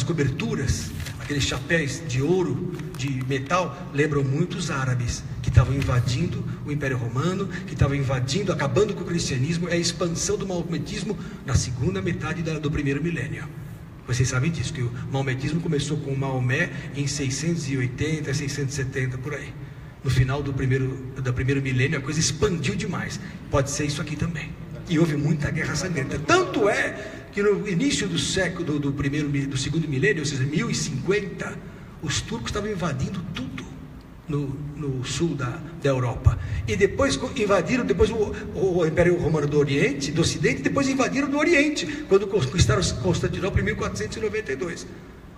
coberturas, aqueles chapéus de ouro, de metal, lembram muito os árabes, que estavam invadindo o Império Romano, que estavam invadindo, acabando com o cristianismo. É a expansão do maometismo na segunda metade do primeiro milênio. Vocês sabem disso, que o maometismo começou com Maomé em 680, 670, por aí. No final do primeiro milênio, a coisa expandiu demais. Pode ser isso aqui também. E houve muita guerra sangrenta. Tanto é que no início do século, do segundo milênio, ou seja, 1050, os turcos estavam invadindo tudo no sul da Europa. E depois invadiram o Império Romano do Oriente, do Ocidente, e depois invadiram do Oriente, quando conquistaram Constantinopla em 1492,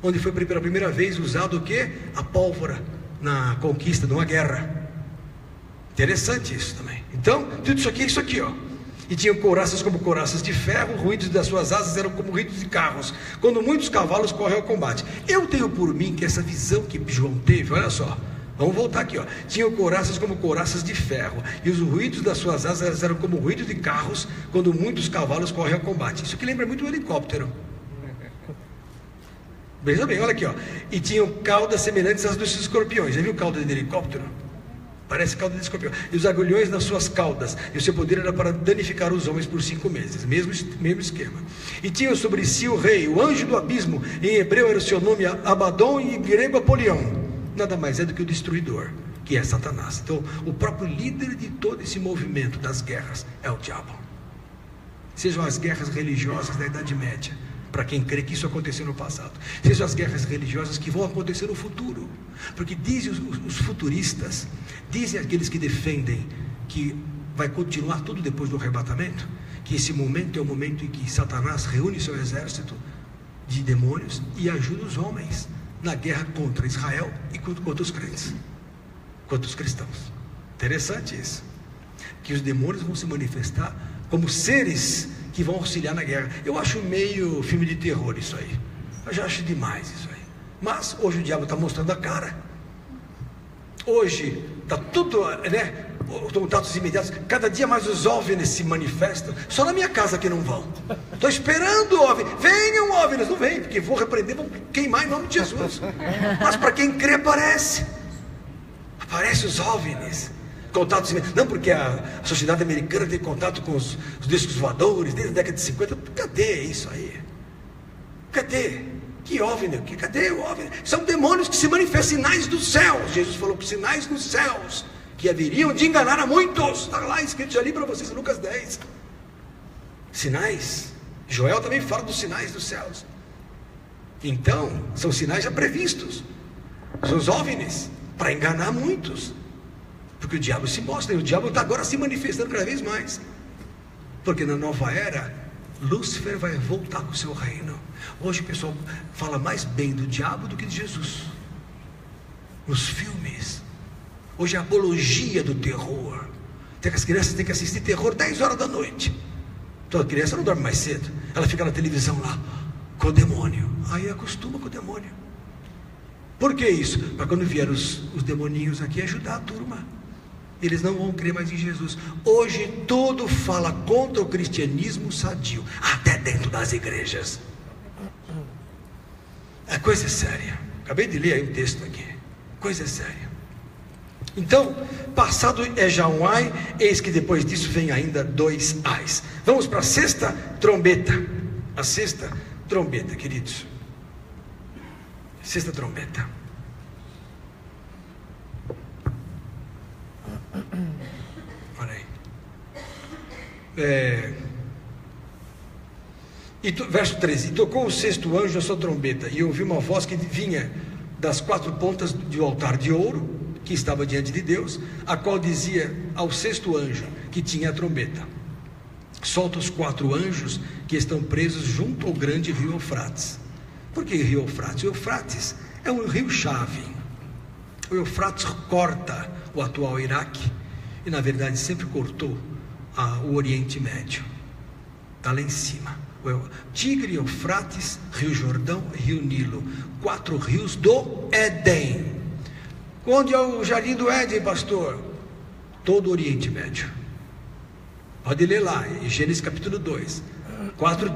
onde foi pela primeira vez usado o quê? A pólvora na conquista de uma guerra. Interessante isso também. Então, tudo isso aqui é isso aqui, ó. E tinham couraças como couraças de ferro, ruídos das suas asas eram como ruídos de carros, quando muitos cavalos correm ao combate. Eu tenho por mim que essa visão que João teve, olha só, vamos voltar aqui, ó. Tinham couraças como couraças de ferro, e os ruídos das suas asas eram como ruídos de carros, quando muitos cavalos correm ao combate. Isso aqui lembra muito um helicóptero. Veja bem, olha aqui, ó. E tinham caudas semelhantes às dos escorpiões. Já viu cauda de helicóptero? Parece cauda de escorpião. E os agulhões nas suas caudas. E o seu poder era para danificar os homens por 5 meses. Mesmo esquema. E tinham sobre si o rei, o anjo do abismo. Em hebreu era o seu nome Abaddon e em grego Apolião. Nada mais é do que o destruidor, que é Satanás. Então, o próprio líder de todo esse movimento das guerras é o diabo. Sejam as guerras religiosas da Idade Média, para quem crê que isso aconteceu no passado, sejam as guerras religiosas que vão acontecer no futuro, porque dizem os futuristas, dizem aqueles que defendem que vai continuar tudo depois do arrebatamento, que esse momento é o momento em que Satanás reúne seu exército de demônios e ajuda os homens na guerra contra Israel e contra os crentes, contra os cristãos. Interessante isso, que os demônios vão se manifestar como seres que vão auxiliar na guerra. Eu acho meio filme de terror isso aí. Eu já acho demais isso aí. Mas hoje o diabo está mostrando a cara. Hoje está tudo, né? Contatos imediatos. Cada dia mais os OVNIs se manifestam. Só na minha casa que não vão. Estou esperando o OVNI. Venham OVNIs. Não vem, porque vou repreender, vou queimar em nome de Jesus. Mas para quem crê aparece. Aparece os OVNIs. Contatos, não, porque a sociedade americana tem contato com os discos voadores desde a década de 50. Cadê isso aí? Cadê? Que OVNI? Cadê o OVNI? São demônios que se manifestam, sinais dos céus. Jesus falou que sinais dos céus que haveriam de enganar a muitos. Está lá escrito ali para vocês em Lucas 10. Sinais. Joel também fala dos sinais dos céus. Então, são sinais já previstos. São os OVNIs para enganar muitos. Porque o diabo se mostra, e o diabo está agora se manifestando cada vez mais. Porque na nova era, Lúcifer vai voltar com o seu reino. Hoje o pessoal fala mais bem do diabo do que de Jesus. Nos filmes. Hoje é a apologia do terror. As crianças têm que assistir terror 10 horas da noite. Então a criança não dorme mais cedo. Ela fica na televisão lá, com o demônio. Aí acostuma com o demônio. Por que isso? Para quando vier os demoninhos aqui ajudar a turma. Eles não vão crer mais em Jesus. Hoje tudo fala contra o cristianismo sadio, até dentro das igrejas. A coisa é séria. Acabei de ler aí um texto aqui. Coisa séria. Então, passado é já um ai, eis que depois disso vem ainda 2 ais. Vamos para a 6ª trombeta. A 6ª trombeta, queridos. 6ª trombeta. Olha aí. Verso 13: e tocou o sexto anjo a sua trombeta, e ouvi uma voz que vinha das quatro pontas do altar de ouro, que estava diante de Deus, a qual dizia ao sexto anjo, que tinha a trombeta: solta os 4 anjos que estão presos junto ao grande rio Eufrates. Por que rio Eufrates? O Eufrates é um rio-chave. O Eufrates corta o atual Iraque, e na verdade sempre cortou o Oriente Médio. Está lá em cima. Tigre, Eufrates, Rio Jordão e Rio Nilo, 4 rios do Éden. Onde é o jardim do Éden, pastor? Todo o Oriente Médio. Pode ler lá, em Gênesis capítulo 2. 4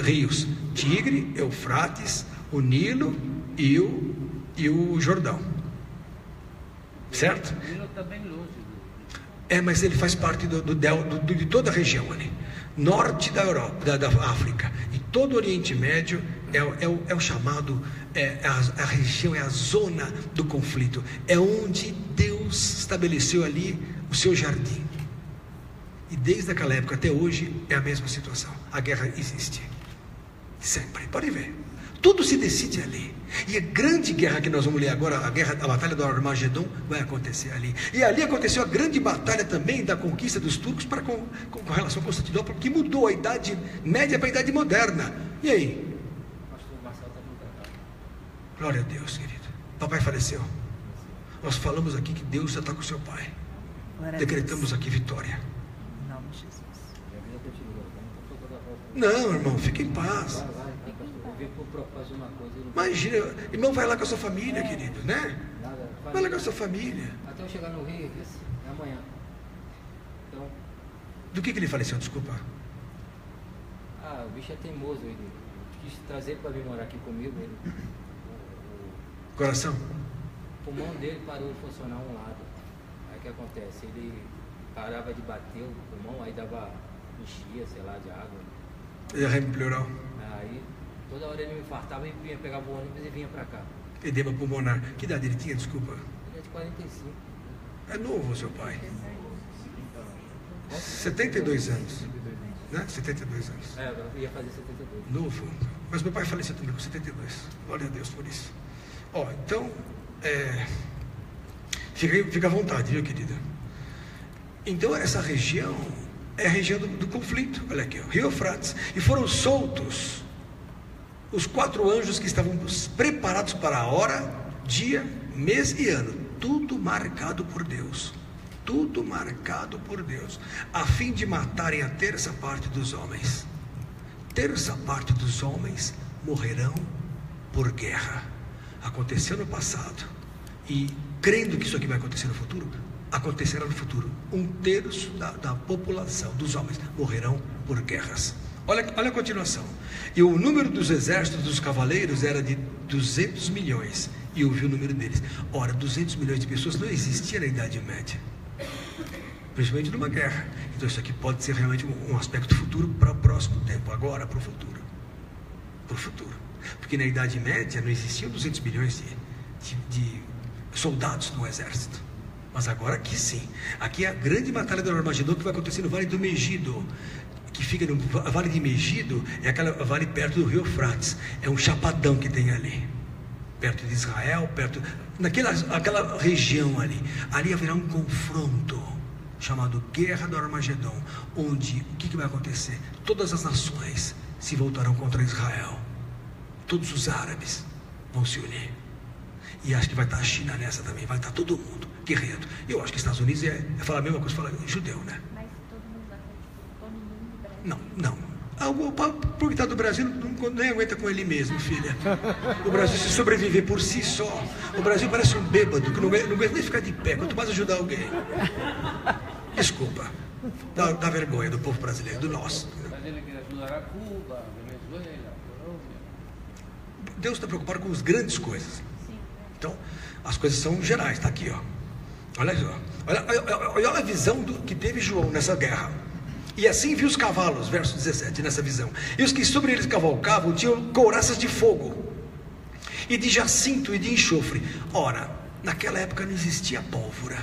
rios: Tigre, Eufrates, o Nilo e o Jordão. Certo? O Nilo está bem longe. Mas ele faz parte de toda a região ali. Norte da Europa, da África. E todo o Oriente Médio é o chamado, a região, é a zona do conflito. É onde Deus estabeleceu ali o seu jardim. E desde aquela época até hoje é a mesma situação. A guerra existe. Sempre. Pode ver. Tudo se decide ali. E a grande guerra que nós vamos ler agora, a batalha do Armagedon, vai acontecer ali. E ali aconteceu a grande batalha também da conquista dos turcos com relação a Constantinopla, que mudou a Idade Média para a Idade Moderna. E aí? Glória a Deus, querido. Papai faleceu. Nós falamos aqui que Deus já está com o seu pai. Decretamos aqui vitória. Em nome de Jesus. Não, irmão, fique em paz. Imagina, irmão, vai lá com a sua família, querido, né? Vai lá com a sua família. Até eu chegar no Rio, é amanhã. Então... Do que ele faleceu, desculpa? O bicho é teimoso, ele quis trazer para vir morar aqui comigo. Coração? O pulmão dele parou de funcionar um lado. Aí o que acontece? Ele parava de bater o pulmão, aí enchia, sei lá, de água. Derrame pleural. Aí toda hora ele me infartava e vinha pegar o ônibus e vinha para cá. Edema pulmonar. Que idade ele tinha, desculpa? Ele é de 45. É novo, seu pai. 72 anos. Né? 72 anos. Eu ia fazer 72. Novo. Mas meu pai faleceu também com 72. Glória a Deus por isso. Então, fica à vontade, viu, querida? Então, essa região é a região do conflito. Olha aqui, o Rio Eufrates. E foram soltos os 4 anjos que estavam preparados para a hora, dia, mês e ano. Tudo marcado por Deus. Tudo marcado por Deus. A fim de matarem a terça parte dos homens. Terça parte dos homens morrerão por guerra. Aconteceu no passado. E crendo que isso aqui vai acontecer no futuro, acontecerá no futuro. 1/3 da população, dos homens, morrerão por guerras. Olha a continuação. E o número dos exércitos dos cavaleiros era de 200 milhões. E eu vi o número deles. Ora, 200 milhões de pessoas não existia na Idade Média. Principalmente numa guerra. Então isso aqui pode ser realmente um aspecto futuro para o próximo tempo. Agora, para o futuro. Para o futuro. Porque na Idade Média não existiam 200 milhões de soldados no exército. Mas agora aqui sim. Aqui é a grande batalha do Armagedon que vai acontecer no Vale do Megido. Que fica no Vale de Megido, é aquela vale perto do Rio Eufrates. É um chapadão que tem ali. Perto de Israel, aquela região ali. Ali haverá um confronto chamado Guerra do Armagedon. Onde, o que vai acontecer? Todas as nações se voltarão contra Israel. Todos os árabes vão se unir. E acho que vai estar a China nessa também. Vai estar todo mundo guerreiro. Eu acho que os Estados Unidos fala a mesma coisa, fala judeu, né? Mas todo mundo acredita, todo mundo do Brasil. Não. Porque está do Brasil, nem aguenta com ele mesmo, filha. O Brasil, se sobreviver por si só, o Brasil parece um bêbado que não aguenta nem ficar de pé, quanto mais ajudar alguém. Desculpa. Dá vergonha do povo brasileiro, do nosso. Mas ele quer ajudar a Cuba, Venezuela, Colômbia. Deus está preocupado com as grandes coisas. Então, as coisas são gerais, está aqui, ó. Olha só. Olha a visão que teve João nessa guerra. E assim viu os cavalos, verso 17, nessa visão. E os que sobre eles cavalcavam tinham couraças de fogo, e de jacinto e de enxofre. Ora, naquela época não existia pólvora.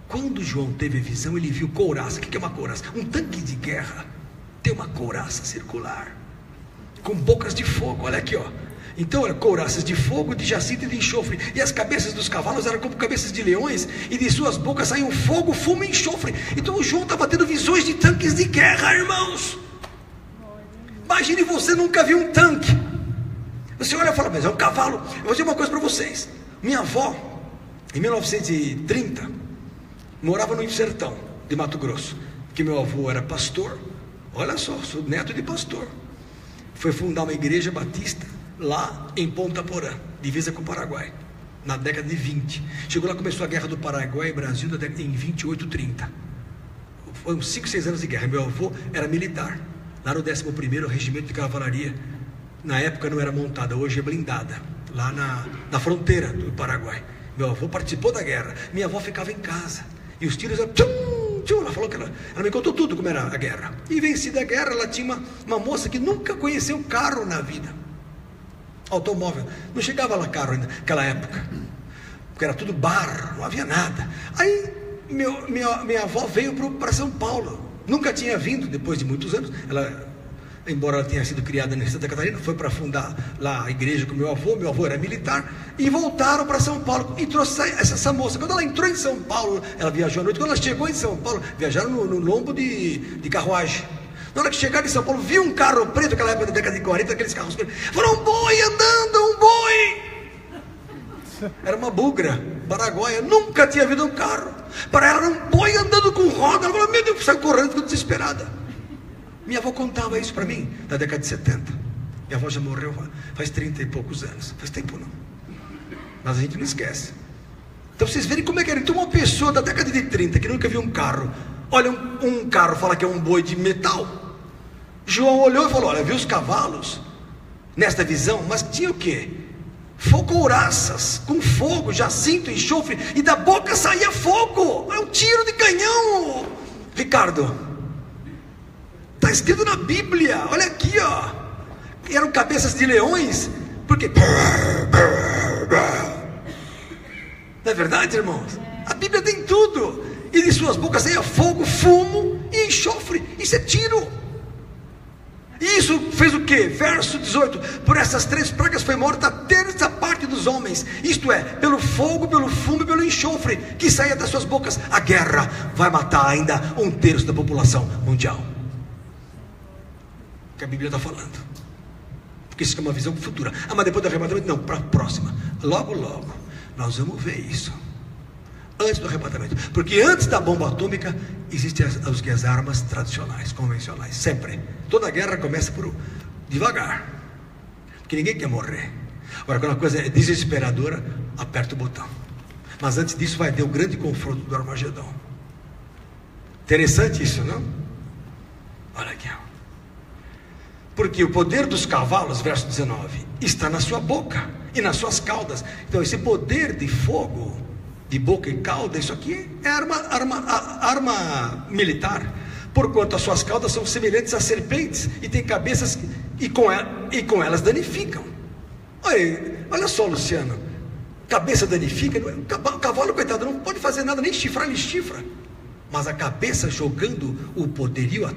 Quando João teve a visão, ele viu couraça. O que é uma couraça? Um tanque de guerra tem uma couraça circular, com bocas de fogo. Olha aqui, ó. Então eram couraças de fogo, de jacinto e de enxofre. E as cabeças dos cavalos eram como cabeças de leões, e de suas bocas saíam fogo, fumo e enxofre. Então o João estava tendo visões de tanques de guerra, irmãos. Imagine, você nunca viu um tanque. Você olha e fala, mas é um cavalo. Eu vou dizer uma coisa para vocês. Minha avó, em 1930, morava no sertão de Mato Grosso, que meu avô era pastor. Olha só, sou neto de pastor. Foi fundar uma igreja batista lá em Ponta Porã, divisa com o Paraguai, na década de 20. Chegou lá, começou a guerra do Paraguai e Brasil em 28, 30. Foi uns 5, 6 anos de guerra. Meu avô era militar, lá no 11º Regimento de Cavalaria. Na época não era montada, hoje é blindada, lá na fronteira do Paraguai. Meu avô participou da guerra. Minha avó ficava em casa, e os tiros eram tchum, tchum. Ela falou que ela me contou tudo como era a guerra. E vencida a guerra, ela tinha uma moça que nunca conheceu carro na vida, automóvel. Não chegava lá carro ainda naquela época, porque era tudo barro, não havia nada. Aí minha avó veio para São Paulo. Nunca tinha vindo, depois de muitos anos. Embora ela tenha sido criada em Santa Catarina, foi para fundar lá a igreja com meu avô era militar, e voltaram para São Paulo, e trouxe essa moça. Quando ela entrou em São Paulo, ela viajou à noite. Quando ela chegou em São Paulo, viajaram no lombo de carruagem. Na hora que chegaram em São Paulo, viu um carro preto, naquela época da década de 40, aqueles carros pretos. Falou, um boi andando, um boi. Era uma bugra paraguaia, nunca tinha visto um carro. Para ela era um boi andando com roda. Ela falou, meu Deus, saiu correndo, ficou desesperada. Minha avó contava isso para mim, na década de 70. Minha avó já morreu faz 30 e poucos anos. Faz tempo não, mas a gente não esquece. Então vocês verem como é que era. Então uma pessoa da década de 30, que nunca viu um carro, olha um carro, fala que é um boi de metal. João olhou e falou, olha, viu os cavalos nesta visão, mas tinha o quê? Fogouraças, com fogo, jacinto, enxofre, e da boca saía fogo. É um tiro de canhão, Ricardo. Está escrito na Bíblia, olha aqui, ó. Eram cabeças de leões, porque não é verdade, irmãos? A Bíblia tem tudo. E de suas bocas saía fogo, fumo e enxofre. Isso é tiro. E isso fez o quê? Verso 18: por essas 3 pragas foi morta a terça parte dos homens, isto é, pelo fogo, pelo fumo e pelo enxofre que saía das suas bocas. A guerra vai matar ainda 1/3 da população mundial. Que a Bíblia está falando, porque isso é uma visão futura. Mas depois do arrebatamento, não, para a próxima, logo nós vamos ver isso, antes do arrebatamento, porque antes da bomba atômica existem as armas tradicionais, convencionais, sempre. Toda guerra começa devagar, porque ninguém quer morrer. Agora, quando a coisa é desesperadora, aperta o botão. Mas antes disso vai ter o grande confronto do Armagedon. Interessante isso, não? Olha aqui, ó. Porque o poder dos cavalos, verso 19, está na sua boca e nas suas caudas. Então esse poder de fogo, de boca e cauda, isso aqui é arma militar. Porquanto as suas caudas são semelhantes a serpentes e têm cabeças, e com elas danificam. Olha só, Luciano, cabeça danifica. O cavalo, coitado, não pode fazer nada, nem chifrar, ele chifra. Mas a cabeça jogando o poderio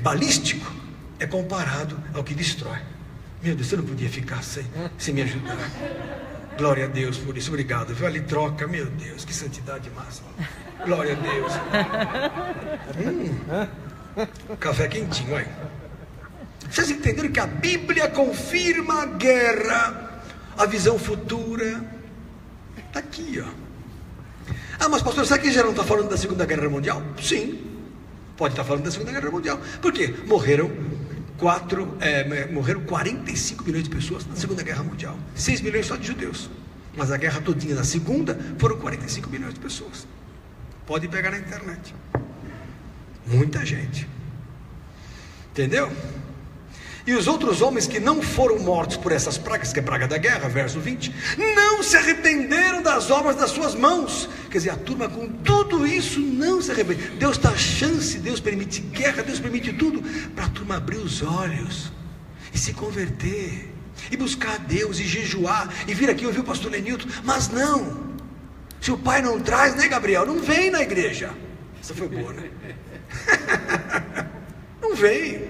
balístico é comparado ao que destrói. Meu Deus, você não podia ficar sem me ajudar. Glória a Deus por isso, obrigado. Viu ali, troca, meu Deus, que santidade máxima. Glória a Deus. Café quentinho, olha. Vocês entenderam que a Bíblia confirma a guerra, a visão futura? Está aqui, ó. Mas pastor, será que já não está falando da Segunda Guerra Mundial? Sim, pode estar falando da Segunda Guerra Mundial. Por quê? Morreram 45 milhões de pessoas na Segunda Guerra Mundial. 6 milhões só de judeus. Mas a guerra todinha na segunda foram 45 milhões de pessoas. Pode pegar na internet. Muita gente. Entendeu? E os outros homens que não foram mortos por essas pragas, que é praga da guerra, verso 20, não se arrependeram das obras das suas mãos. Quer dizer, a turma com tudo isso não se arrepende. Deus dá chance, Deus permite guerra, Deus permite tudo para a turma abrir os olhos e se converter, e buscar a Deus, e jejuar, e vir aqui ouvir o pastor Lenilton. Mas não, Se o pai não traz, né, Gabriel? Não vem na igreja. Essa foi boa, né? Não vem.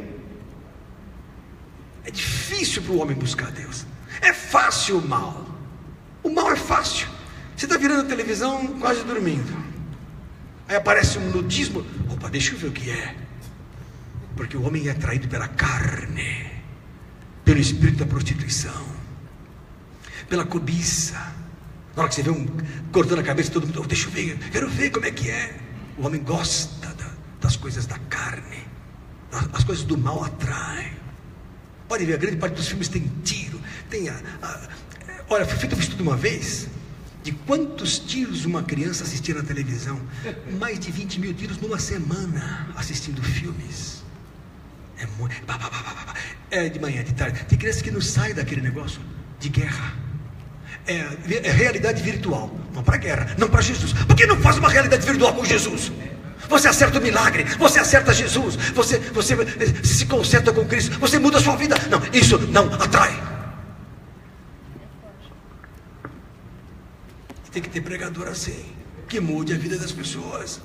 É difícil para o homem buscar Deus. É fácil o mal. O mal é fácil. Você está virando a televisão quase dormindo. Aí aparece um nudismo. Opa, deixa eu ver o que é. Porque o homem é atraído pela carne, pelo espírito da prostituição, pela cobiça. Na hora que você vê um cortando a cabeça, todo mundo, deixa eu ver, quero ver como é que é. O homem gosta das coisas da carne. As coisas do mal atraem. Pode ver, a grande parte dos filmes tem tiro. Olha, foi feito um estudo uma vez de quantos tiros uma criança assistia na televisão. Mais de 20 mil tiros numa semana assistindo filmes. É muito. É de manhã, de tarde. Tem crianças que não saem daquele negócio de guerra. É realidade virtual. Não para guerra, não para Jesus. Por que não faz uma realidade virtual com Jesus? Você acerta o milagre, você acerta Jesus, você se conserta com Cristo, você muda a sua vida. Não, isso não atrai. Tem que ter pregador assim, que mude a vida das pessoas,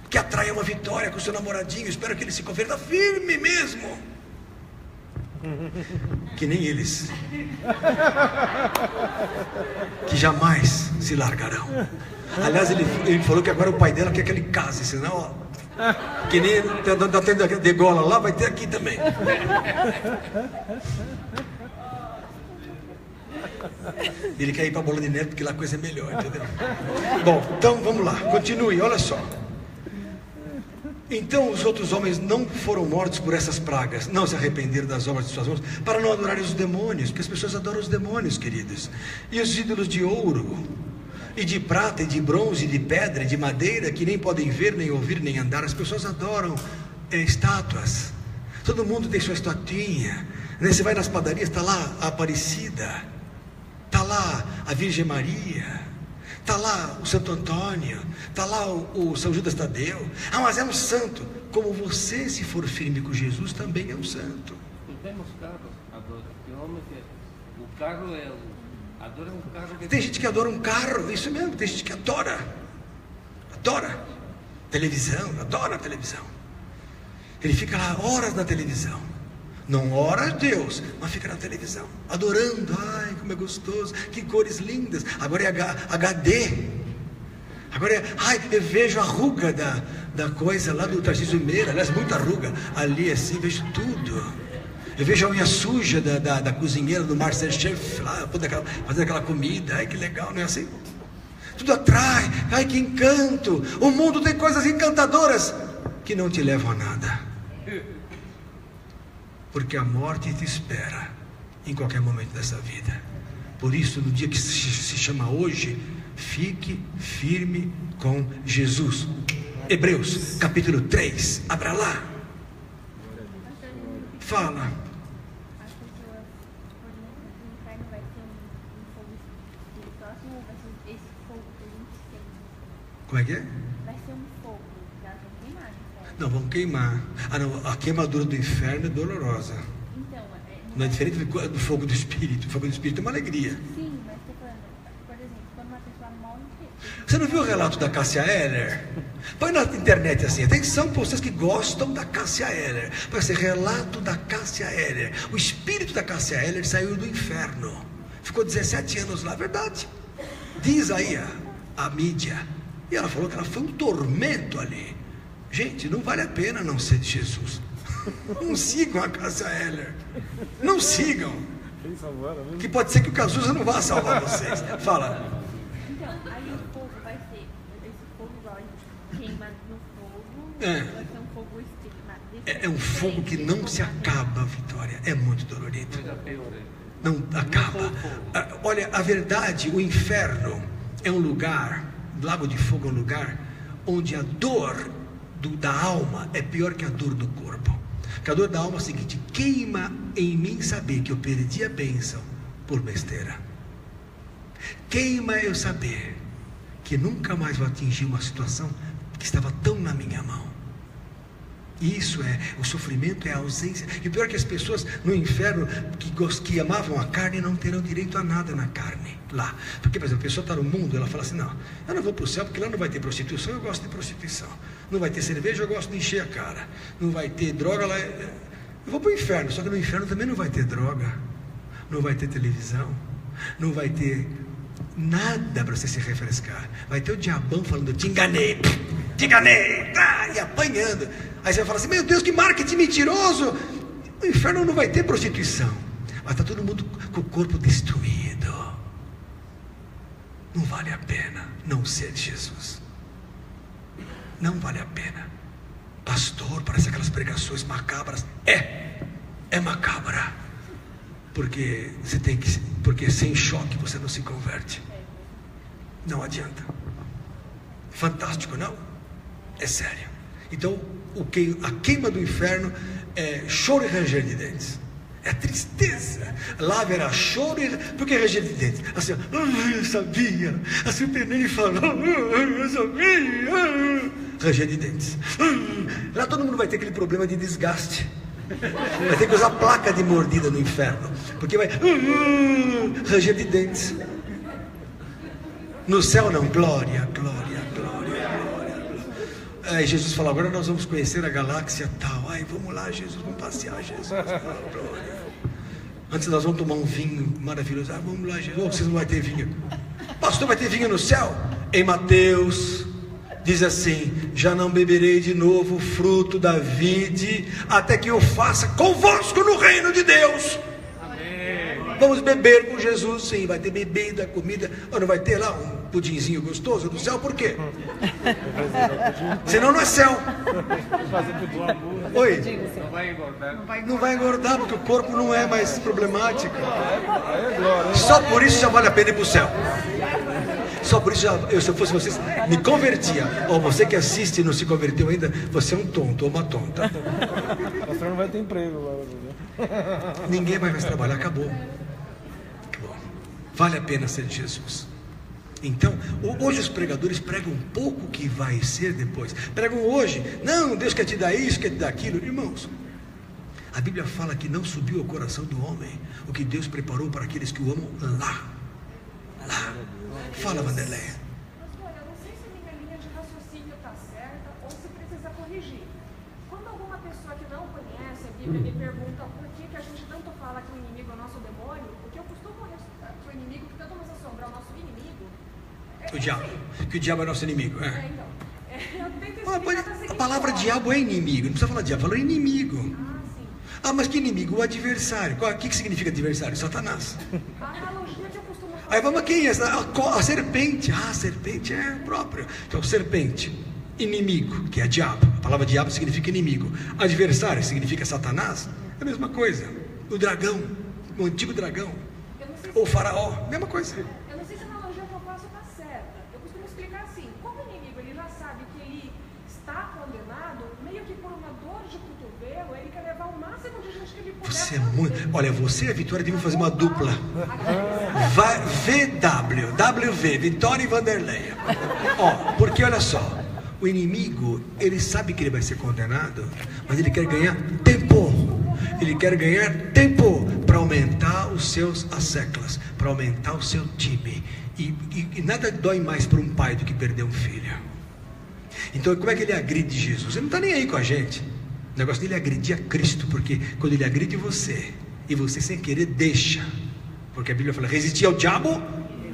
que atraia uma vitória com o seu namoradinho. Espero que ele se converta firme mesmo, que nem eles, que jamais se largarão. Aliás, ele falou que agora o pai dela quer que ele case, senão, ó, que nem está tendo degola lá, vai ter aqui também. Ele quer ir para a Bola de Neve porque lá a coisa é melhor, entendeu? Bom, então vamos lá, continue, olha só. Então os outros homens não foram mortos por essas pragas, não se arrependeram das obras de suas mãos, para não adorarem os demônios, porque as pessoas adoram os demônios, queridos. E os ídolos de ouro, e de prata, e de bronze, e de pedra, e de madeira, que nem podem ver, nem ouvir, nem andar. As pessoas adoram estátuas. Todo mundo tem sua estatuinha, né? Você vai nas padarias, está lá a Aparecida, está lá a Virgem Maria, está lá o Santo Antônio, está lá o São Judas Tadeu. Mas é um santo. Como você, se for firme com Jesus, também é um santo. Temos carros, adora. Tem homem que o carro é adora um carro. Tem gente que adora um carro, isso mesmo. Tem gente que adora televisão, adora a televisão. Ele fica lá horas na televisão. Não ora a Deus, mas fica na televisão, adorando. Ai, como é gostoso, que cores lindas. Agora é HD. Agora eu vejo a ruga da coisa lá do Tarcísio Meira. Aliás, muita ruga ali assim, vejo tudo. Eu vejo a unha suja da cozinheira do Masterchef lá, fazendo aquela comida. Ai, que legal, não é assim? Tudo atrai. Ai, que encanto. O mundo tem coisas encantadoras que não te levam a nada. Porque a morte te espera em qualquer momento dessa vida. Por isso, no dia que se chama hoje, fique firme com Jesus. Hebreus capítulo 3, abra lá. Fala. As pessoas, no inferno vai ser um fogo espiritual, ou vai ser esse fogo que a gente tem? Como é que é? Vai ser um fogo, elas vão queimar no inferno. Não, vamos queimar. Não, a queimadura do inferno é dolorosa. Então, não é diferente do fogo do Espírito. O fogo do Espírito é uma alegria. Sim, mas estou falando, por exemplo, quando uma pessoa morre... Você não viu o relato da Cássia Eller? Põe na internet assim, atenção para vocês que gostam da Cássia Eller. Vai ser relato da Cássia Eller. O espírito da Cássia Eller saiu do inferno. Ficou 17 anos lá, verdade. Diz aí a mídia. E ela falou que ela foi um tormento ali. Gente, não vale a pena não ser de Jesus. Não sigam a Cássia Eller. Não sigam. Que pode ser que o Cazuza não vá salvar vocês. Fala. Então, aí o fogo vai ser, esse fogo igual a gente queima no fogo, vai ser um fogo espiritual. É um fogo que não se acaba, Vitória. É muito dolorido. Não acaba. Olha, a verdade, o inferno é um lugar, lago de fogo é um lugar onde a dor da alma é pior que a dor do corpo. Porque a dor da alma é o seguinte: queima em mim saber que eu perdi a bênção por besteira. Queima eu saber que nunca mais vou atingir uma situação que estava tão na minha mão. Isso o sofrimento é a ausência. E o pior é que as pessoas no inferno que amavam a carne não terão direito a nada na carne. lá. Porque, por exemplo, a pessoa está no mundo, ela fala assim, não, eu não vou para o céu porque lá não vai ter prostituição, eu gosto de prostituição. Não vai ter cerveja, eu gosto de encher a cara. Não vai ter droga lá. Eu vou para o inferno, só que no inferno também não vai ter droga. Não vai ter televisão. Não vai ter nada para você se refrescar. Vai ter o diabão falando, te enganei, e apanhando. Aí você vai falar assim, meu Deus, que marketing mentiroso. No inferno não vai ter prostituição. Mas está todo mundo com o corpo destruído. Não vale a pena não ser de Jesus. Não vale a pena. Pastor, parece aquelas pregações macabras. É macabra. Porque você tem que, porque sem choque você não se converte. Não adianta. Fantástico, não? É sério. Então, a queima do inferno é choro e ranger de dentes. É tristeza. Lá haverá choro e... Por que ranger de dentes? Assim, eu sabia. A Superman falou, eu sabia. Ranger de dentes. Lá todo mundo vai ter aquele problema de desgaste. Vai ter que usar placa de mordida no inferno. Porque vai... ranger de dentes. No céu não. Glória, glória, glória, glória. Aí Jesus falou, agora nós vamos conhecer a galáxia tal. Ai, vamos lá, Jesus, vamos passear, Jesus. Glória. Antes nós vamos tomar um vinho maravilhoso. Ah, vamos lá, Jesus. Oh, vocês não vão ter vinho. Pastor, vai ter vinho no céu? Em Mateus diz assim, já não beberei de novo o fruto da vide, até que eu faça convosco no reino de Deus. Amém. Vamos beber com Jesus, sim, vai ter bebida, comida. Ou não vai ter lá um pudinzinho gostoso do céu, por quê? Senão não é céu. Oi? Não vai engordar. Não vai engordar, porque o corpo não é mais problemático. Só por isso já vale a pena ir para o céu. Só por isso, se eu fosse vocês, me convertia. Ou você que assiste e não se converteu ainda, você é um tonto ou uma tonta. O pastor não vai ter emprego lá. Ninguém mais vai trabalhar, acabou. Vale a pena ser de Jesus. Então, hoje os pregadores pregam um pouco o que vai ser depois. Pregam hoje, não, Deus quer te dar isso, quer te dar aquilo. Irmãos, a Bíblia fala que não subiu ao coração do homem o que Deus preparou para aqueles que o amam lá. Lá. Fala, Vanderlei. Pastor, eu não sei se a minha linha de raciocínio está certa ou se precisa corrigir. Quando alguma pessoa que não conhece a Bíblia me pergunta por que a gente tanto fala que o inimigo é o nosso demônio, porque eu costumo responder que o inimigo que tanto nos assombra é o nosso inimigo. O diabo. Que o diabo é nosso inimigo. Então. Eu tento explicar da seguinte A palavra forma. diabo é inimigo. Não precisa falar diabo, fala inimigo. Sim. Ah, mas que inimigo? O adversário. O que significa adversário? Satanás. A analogia que eu costumo fazer. Aí vamos aqui, a serpente. Ah, a serpente é própria. Então, serpente, inimigo, que é diabo. A palavra diabo significa inimigo. Adversário significa Satanás. É a mesma coisa. O dragão, o antigo dragão. Eu não sei se Ou faraó, mesma coisa. Eu não sei se a analogia que eu faço está certa. Eu costumo explicar assim: como o inimigo ele já sabe que ele está condenado, meio que por uma dor de cotovelo, ele quer levar o máximo de gente que ele puder. Você é muito. Olha, você e a Vitória deviam fazer uma dupla. WV, Vitória e Vanderlei. Ó, porque olha só, o inimigo, ele sabe que ele vai ser condenado, mas ele quer ganhar tempo. Ele quer ganhar tempo para aumentar os seus asseclas, para aumentar o seu time. E nada dói mais para um pai do que perder um filho. Então, como é que ele agride Jesus? Ele não está nem aí com a gente. O negócio dele é agredir a Cristo, porque quando ele agride você, e você sem querer deixa, porque a Bíblia fala, resistir ao diabo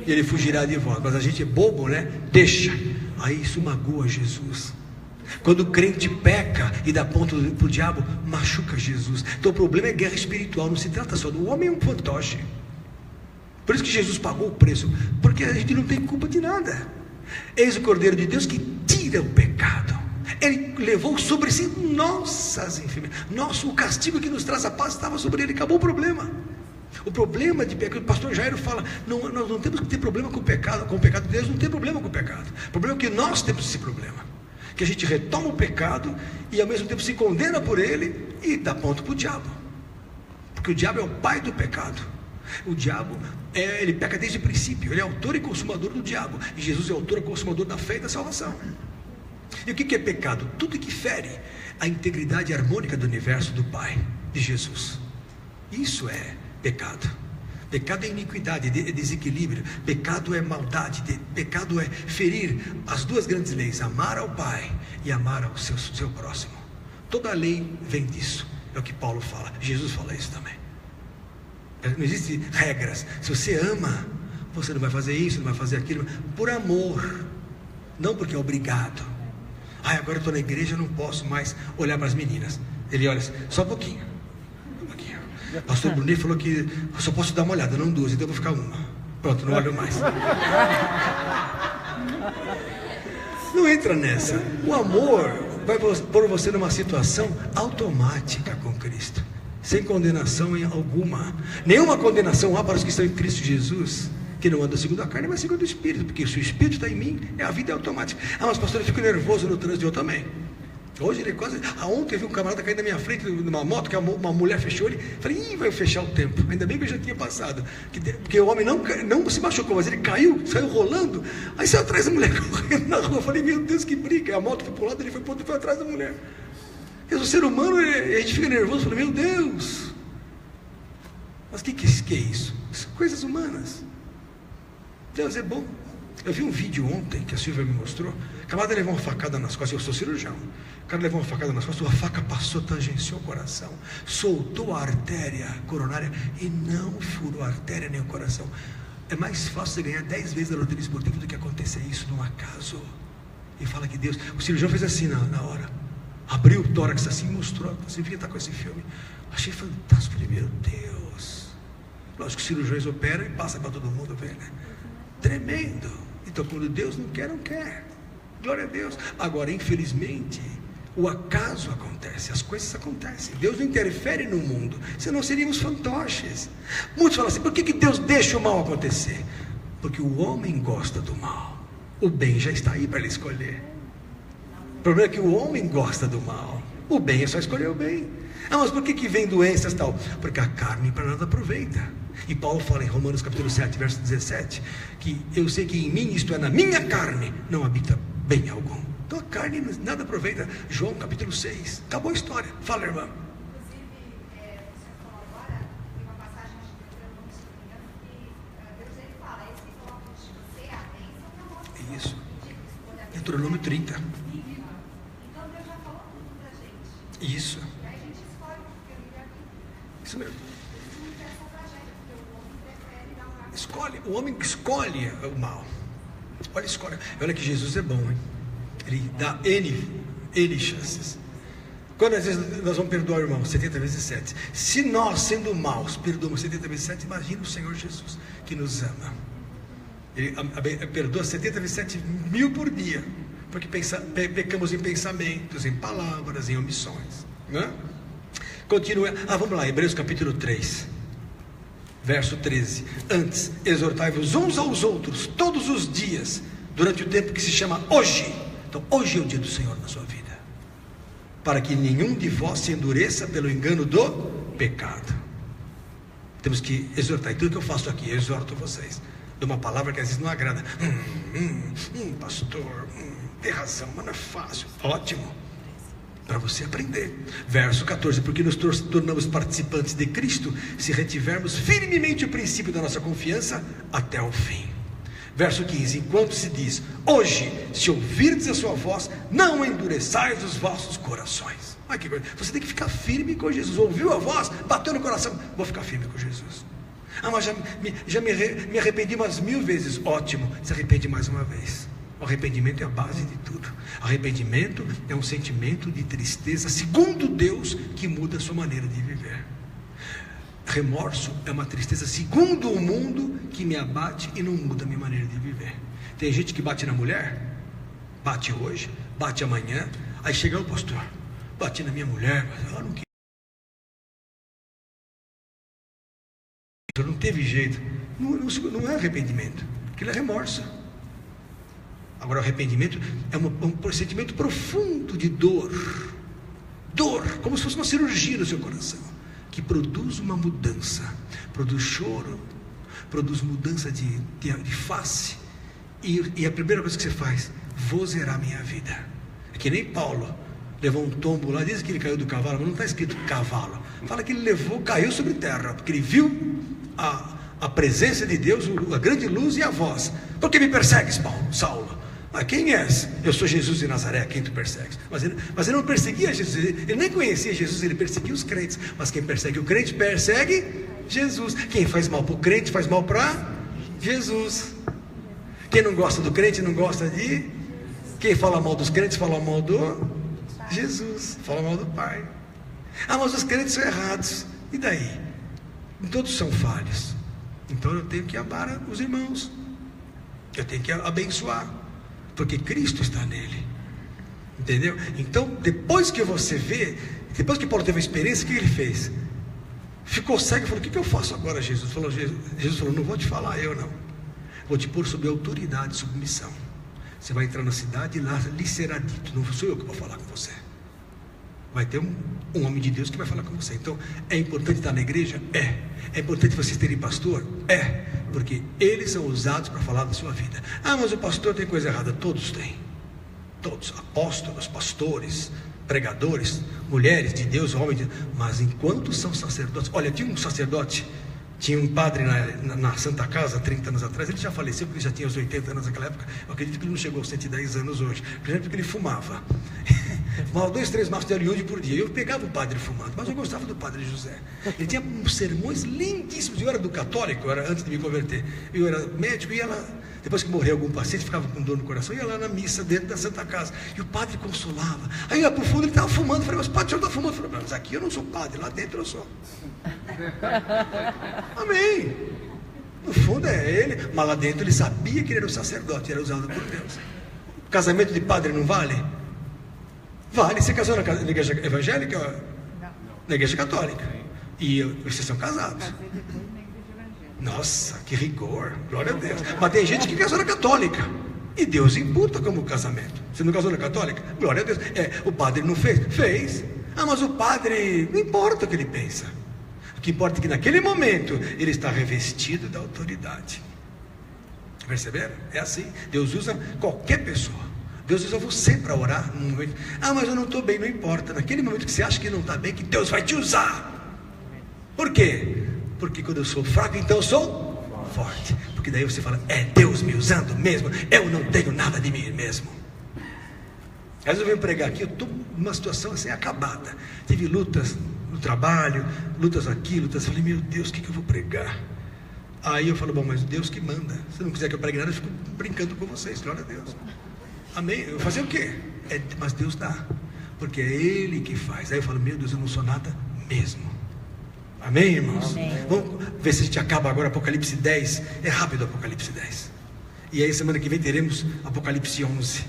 e ele fugirá de vós. Mas a gente é bobo, né? Deixa. Aí isso magoa Jesus. Quando o crente peca e dá ponto para o diabo, machuca Jesus. Então o problema é guerra espiritual, não se trata só do homem, é um fantoche. Por isso que Jesus pagou o preço, porque a gente não tem culpa de nada. Eis o Cordeiro de Deus que tira o pecado. Ele levou sobre si nossas enfermidades. O castigo que nos traz a paz estava sobre ele, acabou o problema. O problema de pecado, o pastor Jairo fala, nós não temos que ter problema com o pecado, Deus não tem problema com o pecado. O problema é que nós temos esse problema, que a gente retoma o pecado e ao mesmo tempo se condena por ele e dá ponto para o diabo, porque o diabo é o pai do pecado. O diabo, ele peca desde o princípio, ele é autor e consumador do diabo, e Jesus é autor e consumador da fé e da salvação. E o que é pecado? Tudo que fere a integridade harmônica do universo do Pai, de Jesus. Isso é pecado. Pecado é iniquidade, é desequilíbrio. Pecado é maldade. Pecado é ferir as duas grandes leis: amar ao Pai e amar ao seu próximo. Toda a lei vem disso. É o que Paulo fala. Jesus fala isso também. Não existem regras. Se você ama, você não vai fazer isso, não vai fazer aquilo. Por amor. Não porque é obrigado. Agora eu estou na igreja, eu não posso mais olhar para as meninas. Ele olha assim, só um pouquinho. O pastor Brunet falou que eu só posso dar uma olhada, não duas, então eu vou ficar uma. Pronto, não olho mais. Não entra nessa. O amor vai pôr você numa situação automática com Cristo, sem condenação em alguma. Nenhuma condenação há para os que estão em Cristo Jesus, que não andam segundo a carne, mas segundo o Espírito, porque se o Espírito está em mim, a vida é automática. Mas pastor, eu fico nervoso no trânsito. Eu também. Hoje ele quase... Ontem eu vi um camarada cair na minha frente numa moto, que uma mulher fechou ele. Falei, vai fechar o tempo. Ainda bem que eu já tinha passado. Porque o homem não se machucou, mas ele caiu, saiu rolando. Aí saiu atrás da mulher correndo na rua. Eu falei, meu Deus, que briga. A moto foi para o lado, ele foi para o outro e foi atrás da mulher. Porque o ser humano, a gente fica nervoso. Eu falei, meu Deus. Mas o que é isso? São coisas humanas. Deus é bom. Eu vi um vídeo ontem que a Silvia me mostrou. O camarada levou uma facada nas costas. Eu sou cirurgião. O cara levou uma facada nas costas. A faca passou, tangenciou o coração, soltou a artéria coronária e não furou a artéria nem o coração. É mais fácil você ganhar 10 vezes na loteria esportiva do que acontecer isso num acaso. E fala que Deus... O cirurgião fez assim na hora. Abriu o tórax assim e mostrou. Você devia estar com esse filme. Achei fantástico. Falei, meu Deus. Lógico que os cirurgiões operam e passam para todo mundo ver, né? Tremendo. Então quando Deus não quer, não quer. Glória a Deus. Agora, infelizmente, o acaso acontece, as coisas acontecem. Deus não interfere no mundo, senão seríamos fantoches. Muitos falam assim, por que Deus deixa o mal acontecer? Porque o homem gosta do mal. O bem já está aí para ele escolher. O problema é que o homem gosta do mal. O bem é só escolher o bem. Mas por que vem doenças e tal? Porque a carne para nada aproveita. E Paulo fala em Romanos capítulo 7, verso 17, que eu sei que em mim, isto é, na minha carne, não habita bem algum. Então a carne nada aproveita. João capítulo 6, acabou a história. Fala, irmã. Inclusive, o senhor falou agora, tem uma passagem de Deuteronômio, se não me engano, que Deus ele fala, esse que coloca de você a bênção na maldição. Isso. Deuteronômio 30. Então Deus já falou tudo pra gente. Isso. E aí a gente escolhe o que vive aqui. Isso mesmo. Isso não quer essa tragédia, porque o homem prefere dar um Escolhe, o homem escolhe o mal. Olha, escolhe. Olha que Jesus é bom, hein? Ele dá N chances. Quantas vezes nós vamos perdoar o irmão? 70 vezes 7. Se nós, sendo maus, perdoamos 70 vezes 7, imagina o Senhor Jesus, que nos ama. Ele perdoa 70 vezes 7 mil por dia, porque pecamos em pensamentos, em palavras, em omissões. Né? Continua. Vamos lá, Hebreus capítulo 3. Verso 13. Antes, exortai-vos uns aos outros todos os dias, durante o tempo que se chama hoje. Então, hoje é o dia do Senhor na sua vida, para que nenhum de vós se endureça pelo engano do pecado. Temos que exortar. E tudo que eu faço aqui, eu exorto vocês. De uma palavra que às vezes não agrada. Pastor, tem razão, mas não é fácil. Ótimo. Para você aprender. Verso 14, porque nos tornamos participantes de Cristo, se retivermos firmemente o princípio da nossa confiança até o fim. Verso 15, enquanto se diz, hoje, se ouvirdes a sua voz, não endureçais os vossos corações. Olha que coisa. Você tem que ficar firme com Jesus. Ouviu a voz, bateu no coração, vou ficar firme com Jesus. Mas já me arrependi umas 1000 vezes. Ótimo, se arrepende mais uma vez. O arrependimento é a base de tudo. Arrependimento é um sentimento de tristeza, segundo Deus, que muda a sua maneira de viver. Remorso é uma tristeza segundo o mundo, que me abate e não muda a minha maneira de viver. Tem gente que bate na mulher, bate hoje, bate amanhã, aí chega o pastor, bati na minha mulher, mas ela não quis. Não teve jeito. Não é arrependimento, aquilo é remorso. Agora o arrependimento é um sentimento profundo de dor, como se fosse uma cirurgia no seu coração, que produz uma mudança, produz choro, produz mudança de face, e a primeira coisa que você faz, vou zerar minha vida. É que nem Paulo, levou um tombo lá, diz que ele caiu do cavalo, mas não está escrito cavalo, fala que ele caiu sobre terra, porque ele viu A presença de Deus, a grande luz e a voz. Por que me persegues, Saulo? Ah, quem és? Eu sou Jesus de Nazaré, quem tu persegues? Mas ele não perseguia Jesus, ele nem conhecia Jesus, ele perseguia os crentes. Mas quem persegue o crente, persegue Jesus. Quem faz mal para o crente, faz mal para Jesus. Quem não gosta do crente, não gosta de... Quem fala mal dos crentes, fala mal do Jesus, fala mal do Pai. Ah, mas os crentes são errados. E daí? Todos são falhos. Então eu tenho que amar os irmãos, eu tenho que abençoar, porque Cristo está nele, entendeu? Então depois que você vê, depois que Paulo teve a experiência, o que ele fez? Ficou cego e falou: o que eu faço agora, Jesus? Jesus falou: não vou te falar eu não, vou te pôr sob autoridade e submissão. Você vai entrar na cidade e lá lhe será dito. Não sou eu que vou falar com você, vai ter um homem de Deus que vai falar com você. Então é importante estar na igreja? É importante vocês terem pastor? Porque eles são usados para falar da sua vida. Ah, mas o pastor tem coisa errada. Todos têm, todos, apóstolos, pastores, pregadores, mulheres de Deus, homens de Deus. Mas enquanto são sacerdotes, olha, tinha um sacerdote, tinha um padre na Santa Casa 30 anos atrás. Ele já faleceu porque já tinha os 80 anos naquela época. Eu acredito que ele não chegou aos 110 anos hoje. Primeiro porque ele fumava fumava 2, 3 maços de aliúde por dia. Eu pegava o padre fumando, mas eu gostava do padre José. Ele tinha sermões lindíssimos. Eu era do católico, antes de me converter. Eu era médico e depois que morreu algum paciente, ficava com dor no coração, ia lá na missa dentro da Santa Casa. E o padre consolava. Aí eu ia para o fundo, ele estava fumando. Eu falei: mas padre, o senhor está fumando? Eu falei: mas aqui eu não sou padre, lá dentro eu sou. Amém. No fundo é ele, mas lá dentro ele sabia que ele era o sacerdote, era usado por Deus. O casamento de padre não vale? Vale. Você casou na igreja evangélica? Não. Na igreja católica. E vocês são casados. Casei depois na igreja evangélica. Nossa, que rigor, glória a Deus. Mas tem gente que casou na católica e Deus imputa como casamento. Você não casou na católica? Glória a Deus. O padre não fez? Fez. Ah, mas o padre, não importa o que ele pensa. O que importa é que naquele momento ele está revestido da autoridade. Perceberam? É assim. Deus usa qualquer pessoa. Deus usa você para orar num momento. Ah, mas eu não estou bem. Não importa. Naquele momento que você acha que não está bem, que Deus vai te usar. Por quê? Porque quando eu sou fraco, então eu sou forte. Porque daí você fala: é Deus me usando mesmo. Eu não tenho nada de mim mesmo. Às vezes eu venho pregar aqui, eu estou numa situação assim acabada. Tive lutas no trabalho, lutas aqui, lutas. Eu falei: meu Deus, o que eu vou pregar? Aí eu falo: bom, mas Deus que manda. Se não quiser que eu pregue nada, eu fico brincando com vocês. Glória a Deus. Amém? Eu vou fazer o quê? Mas Deus dá, porque é Ele que faz. Aí eu falo: meu Deus, eu não sou nada mesmo. Amém, irmãos? Amém. Vamos ver se a gente acaba agora Apocalipse 10. É rápido Apocalipse 10. E aí semana que vem teremos Apocalipse 11.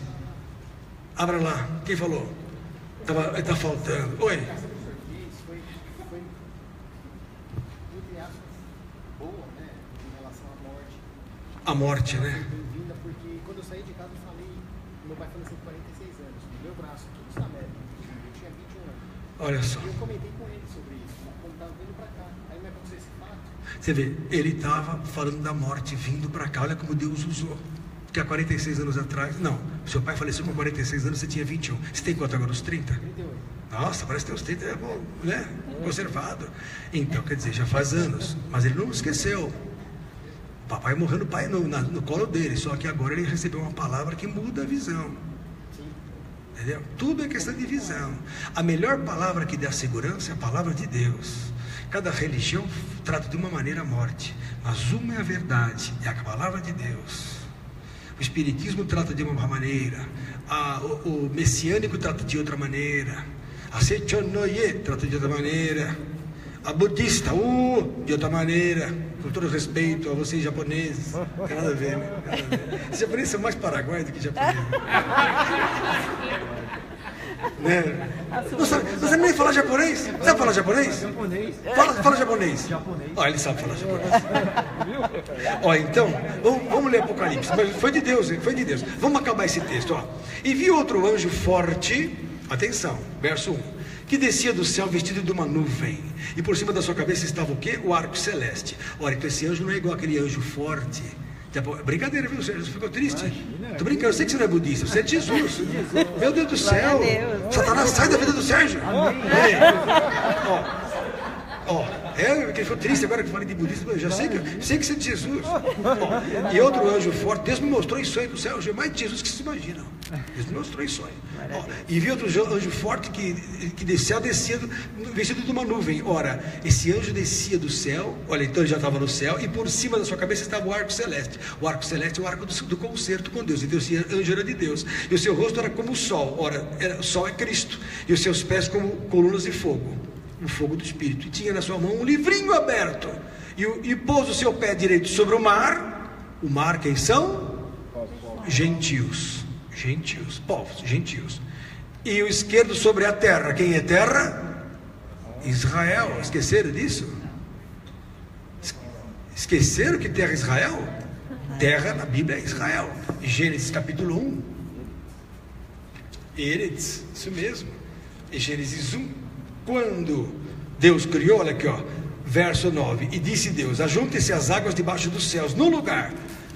Abra lá. Quem falou? Está faltando. Oi. A morte, né? Bem-vinda, porque quando eu saí de casa eu falei, meu pai faleceu com 46 anos, no meu braço, tudo está aberto, eu tinha 21 anos. Olha só. E eu comentei com ele sobre isso, como estava vindo para cá, aí me aconteceu esse fato. Você vê, ele estava falando da morte, vindo para cá, olha como Deus usou. Porque há 46 anos atrás, não, seu pai faleceu com 46 anos, você tinha 21. Você tem quanto agora, uns 30? 38. Nossa, parece que tem uns 30, é bom, né? Conservado. Então, quer dizer, já faz anos, mas ele não esqueceu. Papai morreu no colo dele, só que agora ele recebeu uma palavra que muda a visão. Entendeu? Tudo é questão de visão. A melhor palavra que dá segurança é a palavra de Deus. Cada religião trata de uma maneira a morte, mas uma é a verdade, é a palavra de Deus. O espiritismo trata de uma maneira, o messiânico trata de outra maneira, a Sechonoye trata de outra maneira, a budista, de outra maneira. Com todo respeito a vocês japoneses, não tem nada a ver, né? Nada a ver. Os japoneses são mais paraguaios do que japoneses. Né? Não sabe nem falar japonês? Sabe falar japonês? Japonês. Fala japonês. Japonês. Ó, ele sabe falar japonês. Ó, então, vamos ler Apocalipse. Mas foi de Deus, hein? Foi de Deus. Vamos acabar esse texto, ó. E vi outro anjo forte, atenção, verso 1. Que descia do céu vestido de uma nuvem, e por cima da sua cabeça estava o quê? O arco celeste. Ora, então esse anjo não é igual aquele anjo forte. Brincadeira, viu, Sérgio? Você ficou triste? Tô brincando, eu sei que você não é budista, você é de Jesus. Meu Deus do céu. Satanás, sai da vida do Sérgio. Amém. Porque ele ficou triste agora que eu falei de budismo. Eu já sei que isso é de Jesus. E outro anjo forte, Deus me mostrou em sonho do céu, mais de Jesus que se imagina. Deus me mostrou em sonho. E vi outro anjo forte que descia vestido de uma nuvem. Ora, esse anjo descia do céu, olha, então ele já estava no céu, e por cima da sua cabeça estava o arco celeste. O arco celeste é o arco do concerto com Deus. Então esse anjo era de Deus. E o seu rosto era como o sol. Ora, o sol é Cristo. E os seus pés como colunas de fogo. O fogo do Espírito, e tinha na sua mão um livrinho aberto, e pôs o seu pé direito sobre o mar. O mar quem são? Gentios, povos, gentios. E o esquerdo sobre a terra, quem é terra? Israel. Esqueceram disso? Esqueceram que terra é Israel? Terra na Bíblia é Israel. Gênesis capítulo 1. Eretz, isso mesmo. E Gênesis 1. Quando Deus criou, olha aqui, verso 9, e disse Deus: ajuntem-se as águas debaixo dos céus, num lugar.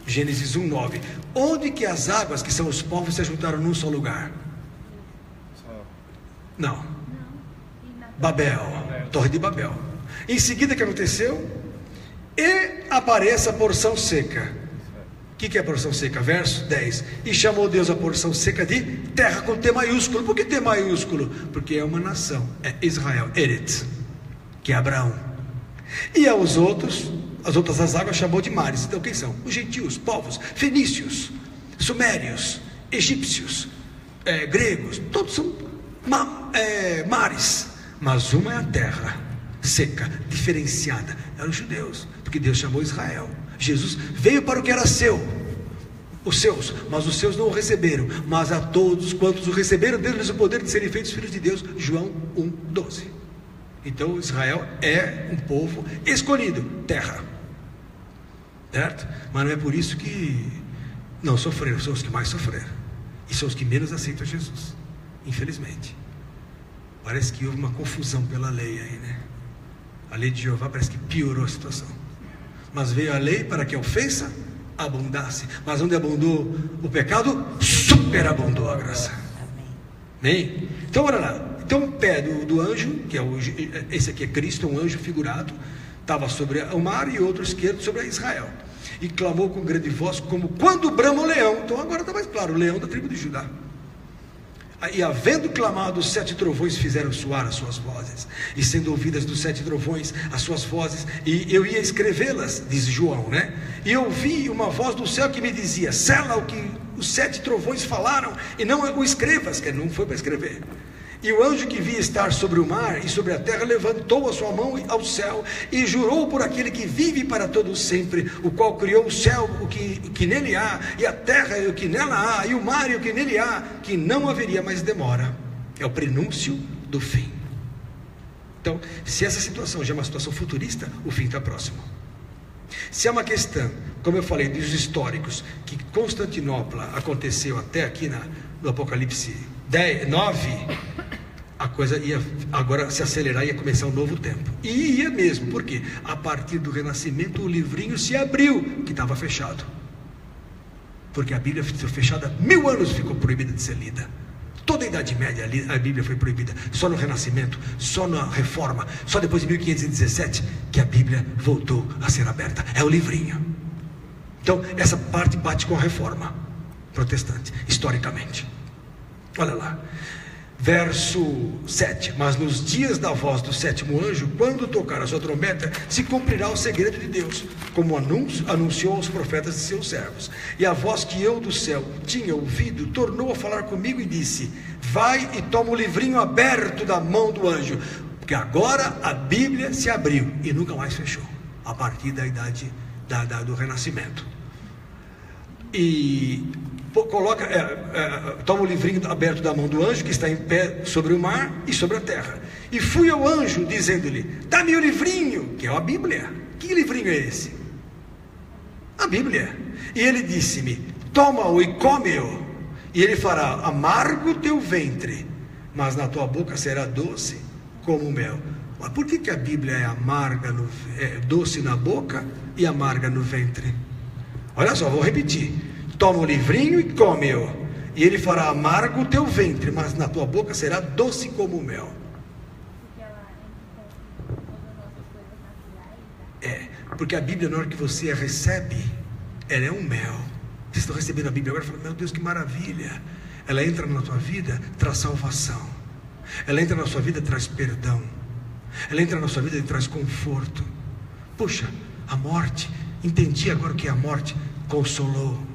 Gênesis 1, 9. Onde que as águas, que são os povos, se ajuntaram num só lugar? Não. Babel, Torre de Babel. Em seguida, o que aconteceu? E apareça a porção seca. O que é a porção seca? Verso 10. E chamou Deus a porção seca de terra com T maiúsculo. Por que T maiúsculo? Porque é uma nação, é Israel, Eretz, que é Abraão. E as outras águas chamou de mares. Então quem são? Os gentios, povos, fenícios, sumérios, egípcios, gregos, todos são mares. Mas uma é a terra seca, diferenciada, eram os judeus, porque Deus chamou Israel. Jesus veio para o que era seu, os seus, mas os seus não o receberam. Mas a todos quantos o receberam, deu-lhes o poder de serem feitos filhos de Deus. João 1:12. Então Israel é um povo escolhido, terra, certo? Mas não é por isso que não sofreram. São os que mais sofreram, e são os que menos aceitam Jesus, infelizmente. Parece que houve uma confusão pela lei aí, né? A lei de Jeová parece que piorou a situação. Mas veio a lei para que a ofensa abundasse. Mas onde abundou o pecado, superabundou a graça. Amém? Então, olha lá. Então, o pé do anjo, esse aqui é Cristo, um anjo figurado, estava sobre o mar, e outro esquerdo sobre Israel. E clamou com grande voz, como quando brama o leão. Então, agora está mais claro, o leão da tribo de Judá. E havendo clamado, os 7 trovões fizeram soar as suas vozes, e sendo ouvidas dos 7 trovões as suas vozes, e eu ia escrevê-las, diz João, né? E eu ouvi uma voz do céu que me dizia: sela o que os 7 trovões falaram, e não o escrevas, que não foi para escrever. E o anjo que via estar sobre o mar e sobre a terra levantou a sua mão ao céu e jurou por aquele que vive para todo sempre, o qual criou o céu, o que nele há, e a terra e o que nela há, e o mar e o que nele há, que não haveria mais demora. É o prenúncio do fim. Então, se essa situação já é uma situação futurista, o fim está próximo. Se é uma questão, como eu falei, dos históricos, que Constantinopla aconteceu até aqui no Apocalipse 9, a coisa ia agora se acelerar, ia começar um novo tempo. E ia mesmo, por quê? A partir do Renascimento o livrinho se abriu, que estava fechado. Porque a Bíblia foi fechada 1000 anos, ficou proibida de ser lida. Toda a Idade Média a Bíblia foi proibida. Só no Renascimento, só na Reforma, só depois de 1517 que a Bíblia voltou a ser aberta. É o livrinho. Então essa parte bate com a Reforma protestante, historicamente. Olha lá, verso 7. Mas nos dias da voz do 7º anjo, quando tocar a sua trombeta, se cumprirá o segredo de Deus, como anunciou aos profetas de seus servos. E a voz que eu do céu tinha ouvido tornou a falar comigo e disse: vai e toma o livrinho aberto da mão do anjo, porque agora a Bíblia se abriu e nunca mais fechou, a partir da idade do Renascimento. E toma o livrinho aberto da mão do anjo, que está em pé sobre o mar e sobre a terra. E fui ao anjo, dizendo-lhe: dá-me o livrinho, que é a Bíblia. Que livrinho é esse? A Bíblia. E ele disse-me: toma-o e come-o, e ele fará amargo o teu ventre, mas na tua boca será doce como o mel. Mas por que a Bíblia é amarga, doce na boca e amarga no ventre? Olha só, vou repetir: toma o livrinho e come-o, e ele fará amargo o teu ventre, mas na tua boca será doce como o mel. Porque a Bíblia, na hora que você a recebe, ela é um mel. Vocês estão recebendo a Bíblia agora e falam, meu Deus, que maravilha. Ela entra na tua vida, traz salvação. Ela entra na sua vida, traz perdão. Ela entra na sua vida e traz conforto. Puxa, a morte, entendi agora o que é a morte, consolou.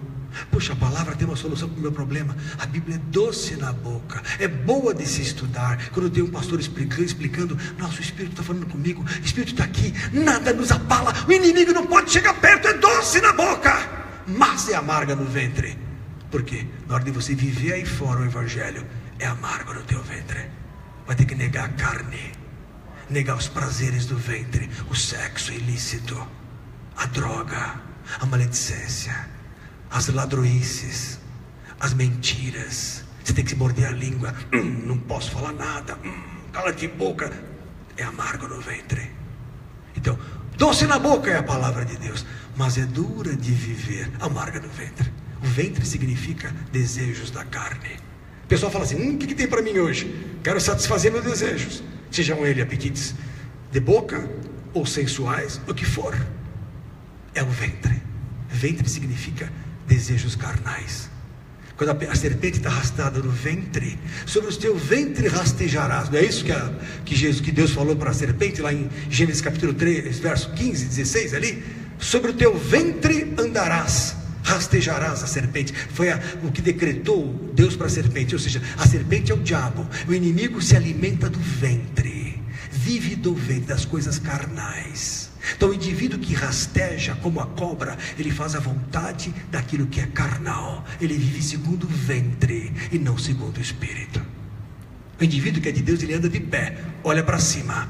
Puxa, a palavra tem uma solução para o meu problema. A Bíblia é doce na boca, é boa de se estudar. Quando tem um pastor explicando, nossa, o Espírito está falando comigo, o Espírito está aqui, nada nos abala, o inimigo não pode chegar perto, é doce na boca, mas é amarga no ventre. Por quê? Na hora de você viver aí fora o Evangelho, é amargo no teu ventre. Vai ter que negar a carne, negar os prazeres do ventre, o sexo ilícito, a droga, a maledicência, as ladroices, as mentiras. Você tem que se morder a língua, não posso falar nada, cala de boca. É amargo no ventre. Então, doce na boca é a palavra de Deus, mas é dura de viver, amarga no ventre. O ventre significa desejos da carne. O pessoal fala assim, o que tem para mim hoje? Quero satisfazer meus desejos, sejam eles apetites de boca ou sensuais, o que for. É o ventre. Ventre significa desejos carnais. Quando a serpente está arrastada no ventre, sobre o teu ventre rastejarás. Não é isso que Deus falou para a serpente lá em Gênesis capítulo 3, verso 15, 16 ali? Sobre o teu ventre andarás, rastejarás a serpente. Foi o que decretou Deus para a serpente. Ou seja, a serpente é o diabo. O inimigo se alimenta do ventre, vive do ventre, das coisas carnais. Então o indivíduo que rasteja como a cobra, ele faz a vontade daquilo que é carnal. Ele vive segundo o ventre e não segundo o espírito. O indivíduo que é de Deus, ele anda de pé, olha para cima.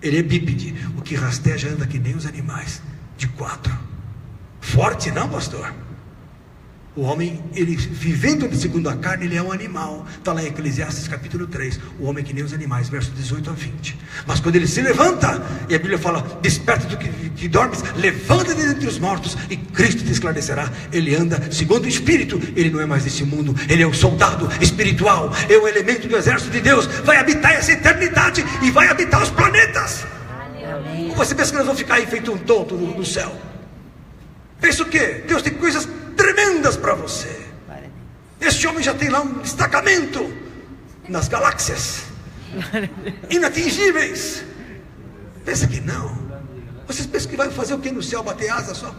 Ele é bípede. O que rasteja anda que nem os animais, de quatro. Forte não, pastor? O homem, ele vivendo segundo a carne, ele é um animal. Está lá em Eclesiastes capítulo 3. O homem é que nem os animais, verso 18 a 20. Mas quando ele se levanta, e a Bíblia fala, desperta do que dormes, levanta-te dentre os mortos, e Cristo te esclarecerá. Ele anda segundo o Espírito. Ele não é mais desse mundo, ele é um soldado espiritual, é um elemento do exército de Deus. Vai habitar essa eternidade e vai habitar os planetas. Ou você pensa que nós vamos ficar aí feito um tonto no céu? Pensa o quê? Deus tem coisas tremendas para você. Este homem já tem lá um destacamento nas galáxias inatingíveis. Pensa que não. Vocês pensam que vai fazer o que no céu? Bater asa só?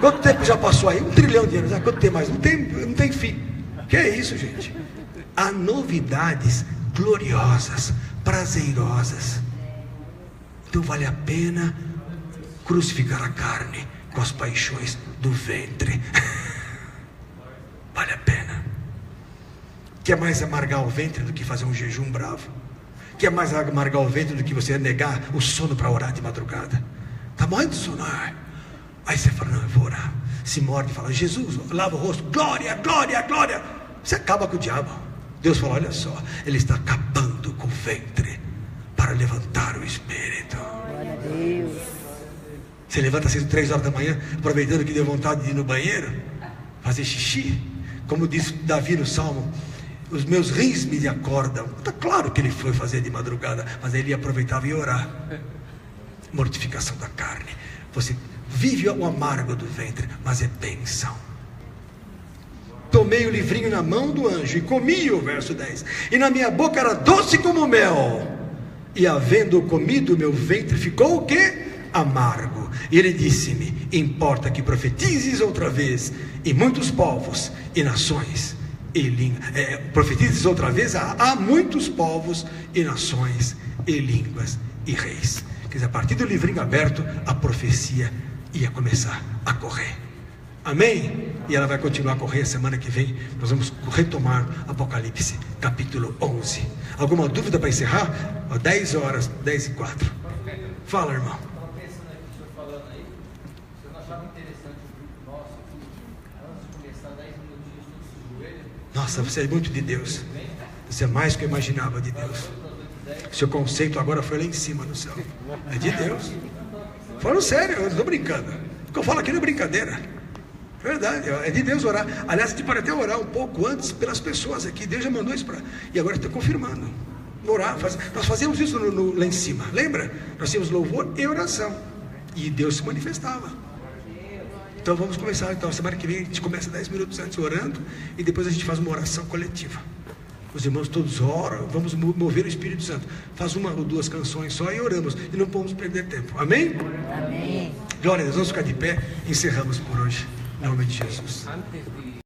Quanto tempo já passou aí? 1 trilhão de anos. Quanto tem mais? Não tem fim. Que é isso, gente? Há novidades gloriosas, prazerosas. Então vale a pena crucificar a carne com as paixões do ventre. Vale a pena. Quer mais amargar o ventre do que fazer um jejum bravo? Quer mais amargar o ventre do que você negar o sono para orar de madrugada? Está morrendo de sono? Aí você fala, não, eu vou orar. Se morde e fala, Jesus, lava o rosto, glória, glória, glória. Você acaba com o diabo. Deus fala, olha só, ele está acabando com o ventre para levantar o espírito. Glória a Deus. Você levanta às 3 horas da manhã, aproveitando que deu vontade de ir no banheiro, fazer xixi. Como diz Davi no Salmo, os meus rins me acordam. Está claro que ele foi fazer de madrugada, mas aí ele aproveitava e ia orar. Mortificação da carne. Você vive o amargo do ventre, mas é bênção. Tomei o livrinho na mão do anjo e comi, o verso 10. E na minha boca era doce como mel. E havendo comido, meu ventre ficou o quê? Amargo. E ele disse-me, importa que profetizes outra vez, e muitos povos e nações e línguas. Profetizes outra vez a muitos povos e nações e línguas e reis. Quer dizer, a partir do livrinho aberto, a profecia ia começar a correr. Amém? E ela vai continuar a correr semana que vem. Nós vamos retomar Apocalipse capítulo 11. Alguma dúvida para encerrar? 10 horas, 10 e 4. Fala, irmão. Nossa, você é muito de Deus. Você é mais do que eu imaginava de Deus. Seu conceito agora foi lá em cima no céu. É de Deus. Falando sério, eu não estou brincando. O que eu falo aqui não é brincadeira. Verdade, é de Deus orar. Aliás, a gente pode até orar um pouco antes pelas pessoas aqui. Deus já mandou isso para. E agora está confirmando. Orar, nós fazíamos isso lá em cima. Lembra? Nós tínhamos louvor e oração. E Deus se manifestava. Então vamos começar. Então, semana que vem a gente começa 10 minutos antes orando. E depois a gente faz uma oração coletiva. Os irmãos todos oram. Vamos mover o Espírito Santo. Faz uma ou duas canções só e oramos. E não podemos perder tempo. Amém? Amém. Glória a Deus. Vamos ficar de pé. Encerramos por hoje. Em nome de Jesus. Antes de